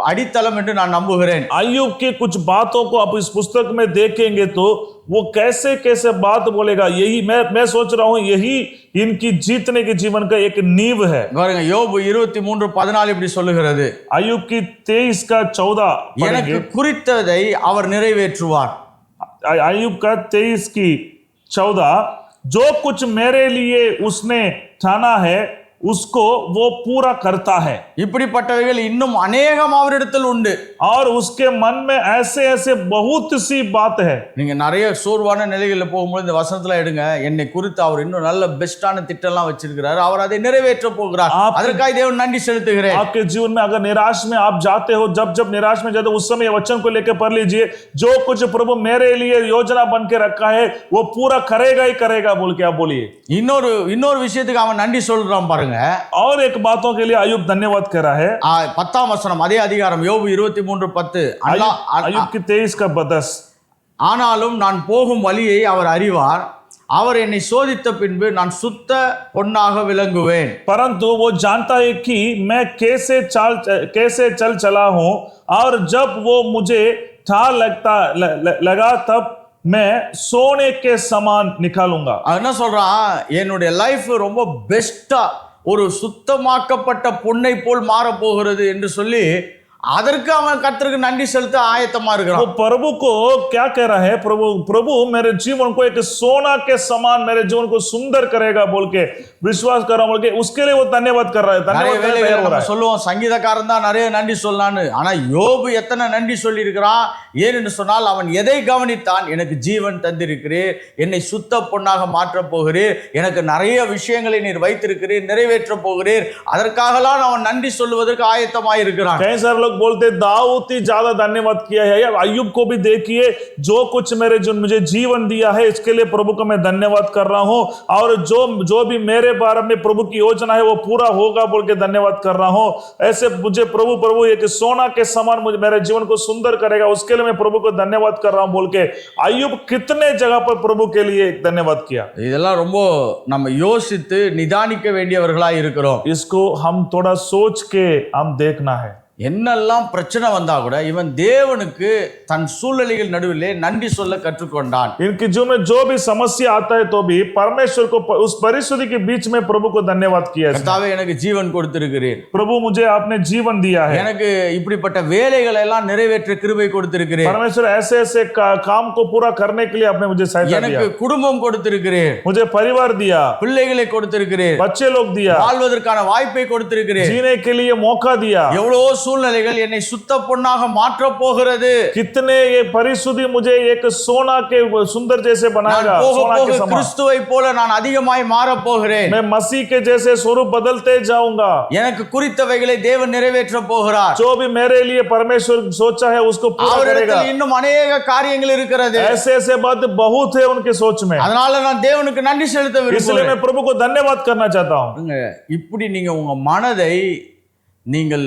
அடித்தளம் என்று நான் நம்புகிறேன். अय्यूब की कुछ बातों को आप इस पुस्तक में देखेंगे तो वो कैसे बात बोलेगा. यही मैं सोच रहा हूं, यही इनकी जीतने के जीवन का एक नींव है. பாருங்க, யோபு 23:14 இப்படி சொல்லுகிறது, अय्यूब की 23 का 14 எனக்கு குறித்ததை அவர் நிறைவேற்றுவார். अय्यूब का 23 की 14, जो कुछ मेरे लिए उसने ठाना है उसको वो पूरा करता है. இப்படிப்பட்டவைகள் இன்னும் அநேகம் அவரிடத்தில் உண்டு. और उसके मन में ऐसे बहुत सी बात है. நீங்க நிறைய சோர்வான நிலைகளில் போகும்போது இந்த வசனத்துல எடுங்க, என்னை குறித்து அவர் இன்னும் நல்ல பெஸ்டான திட்டம்லாம் வச்சிருக்கிறார், அவர் அதை நிறைவேற்ற போகிறார், அதற்காக தேவன் நன்றி செலுத்துகிறேன். आपके जीवन में अगर निराश में आप जाते हो, जब निराश में जाते हो, उस समय वचन को लेकर पढ़ लीजिए, जो कुछ प्रभु मेरे लिए योजना बन के रखा है वो पूरा करेगा ही करेगा बोल के आप बोलिए. இன்னொரு விஷயத்துக்கு அவன் நன்றி சொல்றான் பாருங்க. और एक बातों के लिए अय्यूब धन्यवाद कर रहा है. 10ஆம் வசனம் அதே அதிகாரம் யோபு 23:10. अय्यूब की 23 का 10. ஆனாலும் நான் போகும் வழியை அவர் அறிவார், அவர் என்னை சோதித்த பின்பு நான் சுத்த பொன்னாக விளங்குவேன். परंतु वो जानता है कि मैं कैसे चल चला हूं और जब वो मुझे ठाल लगा तब मैं सोने के समान निकालूंगा. என்ன சொல்றான், என்னுடைய லைஃப் ரொம்ப பெஸ்டா ஒரு சுத்தமாக்கப்பட்ட பொன்னை போல் மாற போகிறது என்று சொல்லி அதற்கு அவன் கர்த்தருக்கு நன்றி செலுத்த ஆயத்தமா இருக்கிறான். वो प्रभु को क्या कह रहा है, प्रभु मेरे जीवन को एक सोना के समान मेरे जीवन को सुंदर करेगा बोल के विश्वास कर रहा हूं बोल के उसके लिए वो धन्यवाद कर रहा है. धन्यवाद நம்ம சொல்லுவோம், சங்கீதக்காரன் தான் நிறைய நன்றி சொல்லலான்னு. ஆனா யோபு எத்தனை நன்றி சொல்லி இருக்கிறான். ஏன்னு சொன்னால் அவன் எதை கவனித்தான், எனக்கு ஜீவன் தந்திருக்கிறீர், என்னை சுத்த பொன்னாக மாற்ற போகிறீர், எனக்கு நிறைய விஷயங்களை நீர் வைத்திருக்கிறீர், நிறைவேற்ற போகிறீர், அதற்காகலாம் அவன் நன்றி சொல்லுவதற்கு ஆயத்தமாய் இருக்கிறான். कई सारे लोग लोग बोलते दाऊद ही ज्यादा धन्यवाद किया है, या अय्यूब को भी देखिए, जो कुछ मेरे जो मुझे जीवन दिया है इसके लिए प्रभु को मैं धन्यवाद कर रहा हूं, और जो भी मेरे बारे में प्रभु की योजना है वो पूरा होगा बोल के धन्यवाद कर रहा हूं। ऐसे मुझे प्रभु एक सोना के समान मुझे मेरे जीवन को सुंदर करेगा, उसके लिए मैं प्रभु को धन्यवाद कर रहा हूं बोल के अय्यूब कितने जगह पर प्रभु के लिए धन्यवाद किया। இதெல்லாம் ரொம்ப நம்ம யோசித்து நிதானிக்க வேண்டியவர்களா இருக்கிறோம். इसको हम थोड़ा सोच के हम देखना है। என்னெல்லாம் பிரச்சனை வந்தா கூட இவன் தேவனுக்கு தன் சூழ்நிலைகள் நடுவிலே நன்றி சொல்ல கற்றுக்கொண்டான். इनके जीवन में जो भी समस्या आता है तो भी परमेश्वर को उस परिस्थिति के बीच में प्रभु को धन्यवाद किया। கர்த்தாவே எனக்கு ஜீவன் கொடுத்திருக்கிறீர், प्रभु मुझे आपने जीवन दिया है, எனக்கு இப்படிப்பட்ட வேலைகளை எல்லாம் நிறைவேற்ற கிருபை கொடுத்திருக்கிறீர், परमेश्वर ऐसे ऐसे काम को पूरा करने के लिए आपने मुझे सहायता दिया, எனக்கு குடும்பம் கொடுத்திருக்கிறீர், मुझे परिवार दिया, பிள்ளைகளை கொடுத்திருக்கிறீர், बच्चे लोग दिया, வாழ்வதற்கான வாய்ப்பை கொடுத்திருக்கிறீர், जीने के लिए मौका दिया। எவ்வளவோ சூழ்நிலைகள் என்னை சுத்த பொன்னாக மாற்ற போகிறது, कितने ये परिस्थिति मुझे एक सोना के सुंदर जैसे நான் बनाएगा, போக सोना போக के समान கிறிஸ்துவை போல நான் அதிகமாய் மாற போகிறேன், मैं मसीह के जैसे स्वरूप बदलते जाऊंगा, எனக்கு குறித்தவைகளை தேவன் நிறைவேற்ற போகிறார், जो भी मेरे लिए परमेश्वर सोचा है उसको पूरा करेगा। அவரிடத்தில் இன்னும் अनेक காரியங்கள் இருக்கிறது, ऐसे ऐसे बात बहुत है उनके सोच में, அதனால நான் தேவனுக்கு நன்றி செலுத்த इसलिए விரும்புகிறேன். मैं प्रभु को धन्यवाद करना चाहता हूं। இப்படி நீங்க உங்க மனதை நீங்கள்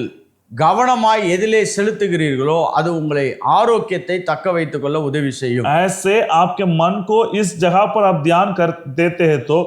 கவனமாய் எதிலே செலுத்துகிறீர்களோ அது உங்களை ஆரோக்கியத்தை தக்க வைத்துக் கொள்ள உதவி செய்யும். ऐसे आपके मन को इस जगह पर आप ध्यान कर देते हैं तो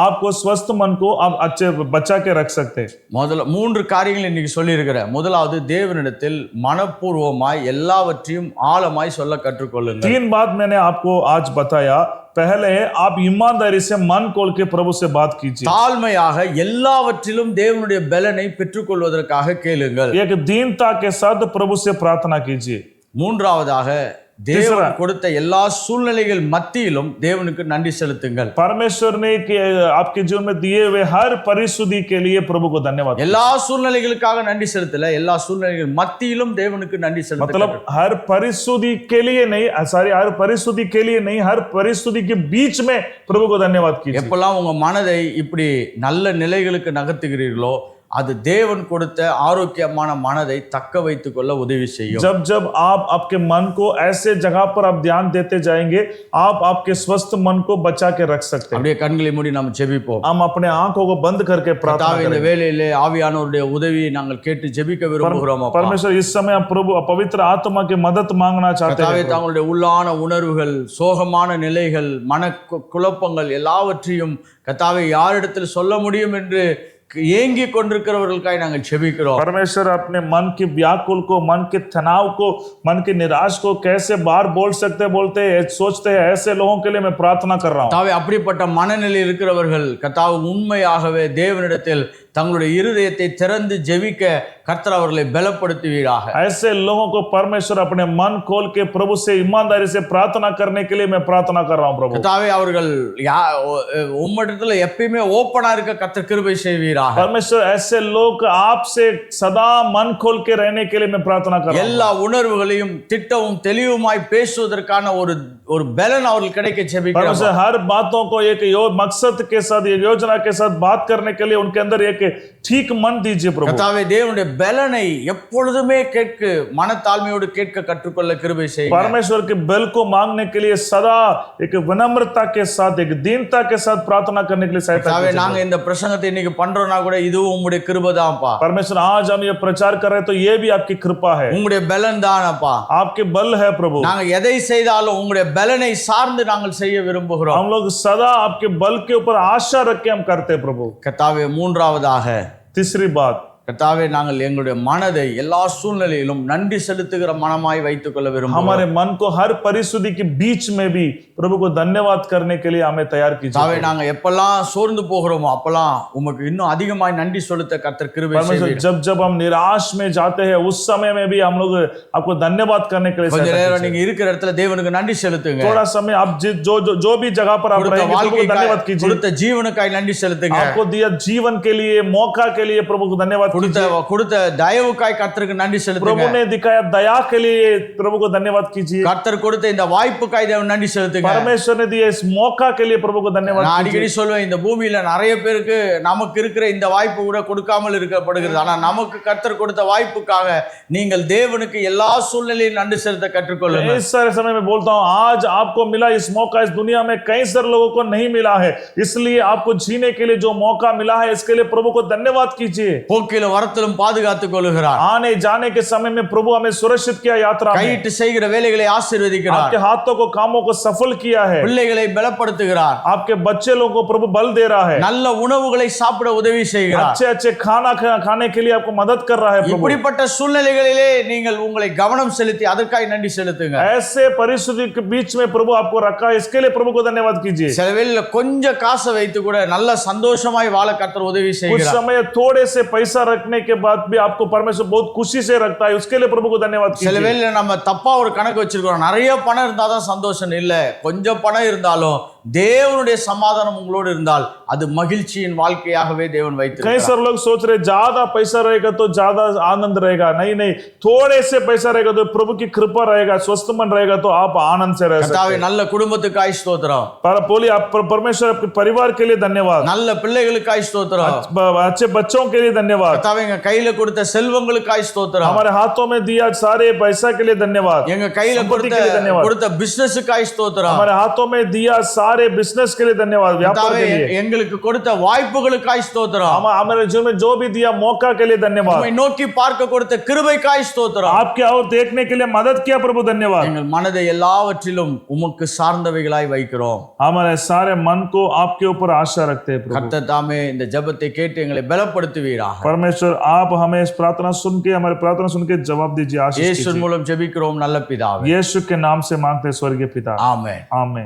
आपको स्वस्थ मन को आप अच्छे बचा के रख सकते हैं। முதல்ல 3 காரியங்கள் இன்னைக்கு சொல்லி இருக்கிறேன். முதலாவது தேவனிடத்தில் மனப்பூர்வமாய் எல்லாவற்றையும் ஆழமாய் சொல்ல கற்றுக்கொள்ளுங்கள். 3 बात मैंने आपको आज बताया। पहले आप ईमानदारी से मन खोल के प्रभु से बात कीजिए, தாழ்மையாக எல்லாவற்றிலும் தேவனுடைய பலனை பெற்றுக்கொள்வதற்காக கேளுங்கள். एक दीनता के साथ प्रभु से प्रार्थना कीजिए। மூன்றாவதாக தேவன் கொடுத்த எல்லா சூழ்நிலைகள் மத்தியிலும் தேவனுக்கு நன்றி செலுத்துங்கள். परमेश्वर ने आपके जीवन में दिए हुए हर परिस्थिति के लिए प्रभु को धन्यवाद। எல்லா சூழ்நிலைகளுக்காக நன்றி செலுத்தல, எல்லா சூழ்நிலைகள் மத்தியிலும் தேவனுக்கு நன்றி செலுத்துங்கள். मतलब हर परिस्थिति के लिए नहीं, सॉरी हर परिस्थिति के लिए नहीं, हर परिस्थिति के बीच में प्रभु को धन्यवाद कीजिए। எப்பெல்லாம் உங்க மனதை இப்படி நல்ல நிலைகளுக்கு நகர்த்துகிறீர்களோ அது தேவன் கொடுத்த ஆரோக்கியமான மனதை தக்க வைத்துக் கொள்ள உதவி செய்யும். जब जब आप आपके मन को ऐसे जगह पर आप ध्यान देते जाएंगे, आप आपके स्वस्थ मन को बचा के रख सकते हैं। அப்படியே கண்களை மூடி நாம் ஜெபிப்போம். हम अपने आंखों को बंद करके प्रार्थना கர்த்தாவே, இந்த करें। வேளையிலே ஆவியானவருடைய உதவியை நாங்கள் கேட்டு ஜெபிக்க விரும்புகிறோம். அப்பா, परमेश्वर इस समय हम प्रभु पवित्र आत्मा की मदद मांगना चाहते கர்த்தாவே, हैं। தங்களுடைய உள்ளான உணர்வுகள், சோகமான நிலைகள், மன குழப்பங்கள் எல்லாவற்றையும் கர்த்தாவே யாரிடத்தில் சொல்ல முடியும் என்று ஏங்கி கொண்டிருக்கிறவர்களுக்காக நாங்கள் ஜெபிக்கிறோம். परमेश्वर अपने मन की व्याकुल को, मन के तनाव को, मन की निराश को कैसे बाहर बोल सकते बोलते सोचते हैं, ऐसे लोगों के लिए मैं प्रार्थना कर रहा हूं। கர்த்தாவே, அப்படிப்பட்ட மனநிலையில் இருக்கிறவர்கள் கர்த்தாவே உண்மையாகவே தேவனிடத்தில் தங்களுடைய இருதயத்தை திறந்து ஜெபிக்க கர்த்தர் அவர்களை பலப்படுத்துவீராக. ऐसे लोगों को परमेश्वर अपने मन खोल के प्रभु से ईमानदारी से प्रार्थना करने के लिए मैं प्रार्थना कर रहा हूं। प्रभु கர்த்தாவே, அவர்கள் உம்மிடத்துல எப்பயுமே ஓப்பனா இருக்க கர்த்தர் கிருபை செய்வீராக. परमेश्वर ऐसे लोग आपसे सदा मन खोल के रहने के लिए मैं प्रार्थना कर रहा हूं। எல்லா உணர்வுகளையும் திட்டவும் தெளிவுமாய் பேசுவதற்கான ஒரு பலன் அவர்கள் கிடைக்க ஜெபிக்கிறோம். परमेश्वर हर बातों को एक मकसद के साथ, एक योजना के साथ बात करने के लिए उनके अंदर एक ठीक मन दीजिए प्रभु। கர்த்தாவே, தேவனுடைய பலனை எப்பொழுதுமே கேட்க மனத்தாழ்மையோடு கேட்க கற்றுக்கொள்ள கிருபை செய்யுங்க. परमेश्वर के बल को मांगने के लिए सदा एक विनम्रता के साथ, एक दीनता के साथ प्रार्थना करने के लिए सहायता கர்த்தாவே, कीजिए। நாங்க இந்த பிரசங்கத்தை இன்னைக்கு பண்றோம்னா கூட இதுவும் உம்முடைய கிருபை தான்ப்பா. परमेश्वर आज हम ये प्रचार कर रहे हैं तो ये भी आपकी कृपा है, உம்முடைய பலன் தானப்பா. आपके बल है प्रभु। நாங்க எதை செய்தாலும் உம்முடைய பலனை சார்ந்து நாங்கள் செய்ய விரும்புகிறோம். हम लोग सदा आपके बल के ऊपर आशा रख के हम करते हैं प्रभु। கர்த்தாவே, மூன்றாவதாக तीसरी बात, கர்த்தாவே, நாங்கள் எங்களுடைய மனதை எல்லா சூழ்நிலையிலும் நன்றி செலுத்துகிற மனமாய் வைத்துக் கொள்ள விரும்புகிறோம். हमारे मन को हर परिस्थिति के बीच में भी प्रभु को धन्यवाद करने के लिए हमें तैयार கர்த்தாவே, कीजिए। நாங்க எப்பெல்லாம் சோர்ந்து போகிறோமோ அப்பெல்லாம் உமக்கு இன்னும் அதிகமாய் நன்றி செலுத்த கர்த்தர் கிருபை परमेश्वर செய்வீர். जब जब हम निराश में जाते हैं उस समय में भी हम लोग आपको धन्यवाद करने के लिए கொஞ்ச सहायता நேரம் कीजिए। நீங்க இருக்கிற இடத்துல தேவனுக்கு நன்றி செலுத்துங்க. थोड़ा समय आप जो भी जगह पर आप கொடுத்த रहेंगे प्रभु को धन्यवाद வாழ்க்கைக்காய், कीजिए। கொடுத்த ஜீவனுக்காய் நன்றி செலுத்துங்க. आपको दिया जीवन के लिए, मौका के लिए प्रभु को धन्यवाद கொடுத்த தயவுக்காய் கர்த்தருக்கு நன்றி செலுத்துங்க. प्रभु ने दिखाया दया के लिए प्रभु को धन्यवाद कीजिए. கர்த்தர் கொடுத்த இந்த வாய்ப்புக்காய் தேவன் நன்றி செலுத்துங்க. परमेश्वर ने दिए इस मौका के लिए प्रभु को धन्यवाद நான் कीजिए. அடிக்கடி சொல்லுவேன், இந்த பூமியில நிறைய பேருக்கு நமக்கு இருக்கிற இந்த வாய்ப்பு கூட கொடுக்காமல் இருக்கப்படுகிறது. ஆனா நமக்கு கர்த்தர் கொடுத்த வாய்ப்புக்காக நீங்கள் தேவனுக்கு எல்லா சூழ்நிலையிலும் நன்றி செலுத்த கற்றுக்கொள்ளுங்க. इस सारे समय में बोलता हूं, आज आपको मिला इस मौका, इस दुनिया में कई सारे लोगों को नहीं मिला है, इसलिए आपको जीने के लिए जो मौका मिला है इसके लिए प्रभु को धन्यवाद कीजिए. போக்கிலும் வரத்திலும் பாதுகாத்துக் கொள்ளுகிறார். आने जाने के समय में प्रभु हमें सुरक्षित किया, यात्रा में கையிட்டு செய்கிற வேலைகளை ஆசீர்வதிக்கிறார். आपके हाथों को, कामों को सफल किया है. பிள்ளைகளை பலப்படுத்துகிறார். आपके बच्चे लोगों को प्रभु बल दे रहा है. நல்ல உணவுகளை சாப்பிட உதவி செய்கிறார். अच्छे अच्छे खाना खाने के लिए आपको मदद कर रहा है प्रभु. இப்படிப்பட்ட சூழ்நிலைகளிலே நீங்கள் உங்களை கவனம் செலுத்தி அதற்காய் நன்றி செலுத்துங்க. ऐसे परिस्थिति के बीच में प्रभु आपको रखा है, इसके लिए प्रभु को धन्यवाद कीजिए. சில வேளையில கொஞ்சம் காசை வைத்து கூட நல்ல சந்தோஷமாய் வாழ கர்த்தர் உதவி कुछ செய்கிறார். समय थोड़े से पैसा रखने के बाद भी आपको परमेश्वर बहुत खुशी से रखता है, उसके लिए प्रभु को धन्यवाद சில कीजिए. வேளையில நம்ம தப்பா ஒரு கணக்கு வச்சிருக்கோம். நிறைய பணம் இருந்தாதான் சந்தோஷம் இல்ல. கொஞ்சம் பணம் இருந்தாலும் தேவனுடைய சமாதானம் உங்களோடு இருந்தால் அது மகிழ்ச்சியின் வாழ்க்கையாகவே தேவன் कई வைத்திருக்கிறார். सारे लोग सोच रहे ज्यादा पैसा रहेगा तो ज्यादा आनंद रहेगा. नहीं नहीं, थोड़े से पैसा रहेगा तो प्रभु की कृपा रहेगा, स्वस्थ मन रहेगा तो आप आनंद से रह सकते கர்த்தாவே हैं. நல்ல குடும்பத்துக்காய் ஸ்தோத்திரம். बोलिए आप परमेश्वर आपके परिवार के लिए धन्यवाद. நல்ல பிள்ளைகளுக்காய் ஸ்தோத்திரம். अच्छे बच्चों के लिए धन्यवाद. கர்த்தாவே எங்க கையில கொடுத்த செல்வங்களுக்காய் ஸ்தோத்திரம். हमारे हाथों में दिया सारे पैसा के लिए धन्यवाद. எங்க கையில संपत्ति के लिए धन्यवाद. கொடுத்த பிசினஸுக்காய் ஸ்தோத்திரம். हमारे हाथों में दिया सारे बिजनेस के लिए धन्यवाद, व्यापार கர்த்தாவே के लिए. எங்களுக்கு கொடுத்த வாய்ப்புகளுக்காய் ஸ்தோத்திரம். हमारे जीवन में जो भी दिया मौका के लिए धन्यवाद. உம்மை நோக்கி பார்க்க கொடுத்த கிருபைக்காய் ஸ்தோத்திரம். आपके और देखने के लिए मदद किया प्रभु, धन्यवाद. எங்கள் மனதை எல்லாவற்றிலும் உமக்கு சார்ந்தவைகளாய் வைக்கிறோம். हमारे सारे मन को आपके ऊपर आशा रखते हैं प्रभु. கர்த்தர் தாமே இந்த ஜெபத்தை கேட்டு எங்களை பலப்படுத்துவீராக. परमेश्वर आप हमें इस प्रार्थना सुन के, हमारी प्रार्थना सुन के जवाब दीजिए, आशीष இயேசு कीजिए. மூலம் ஜெபிக்கிறோம் நல்ல பிதாவே. यीशु के नाम से मांगते हैं स्वर्गीय पिता. ஆமென். आमीन.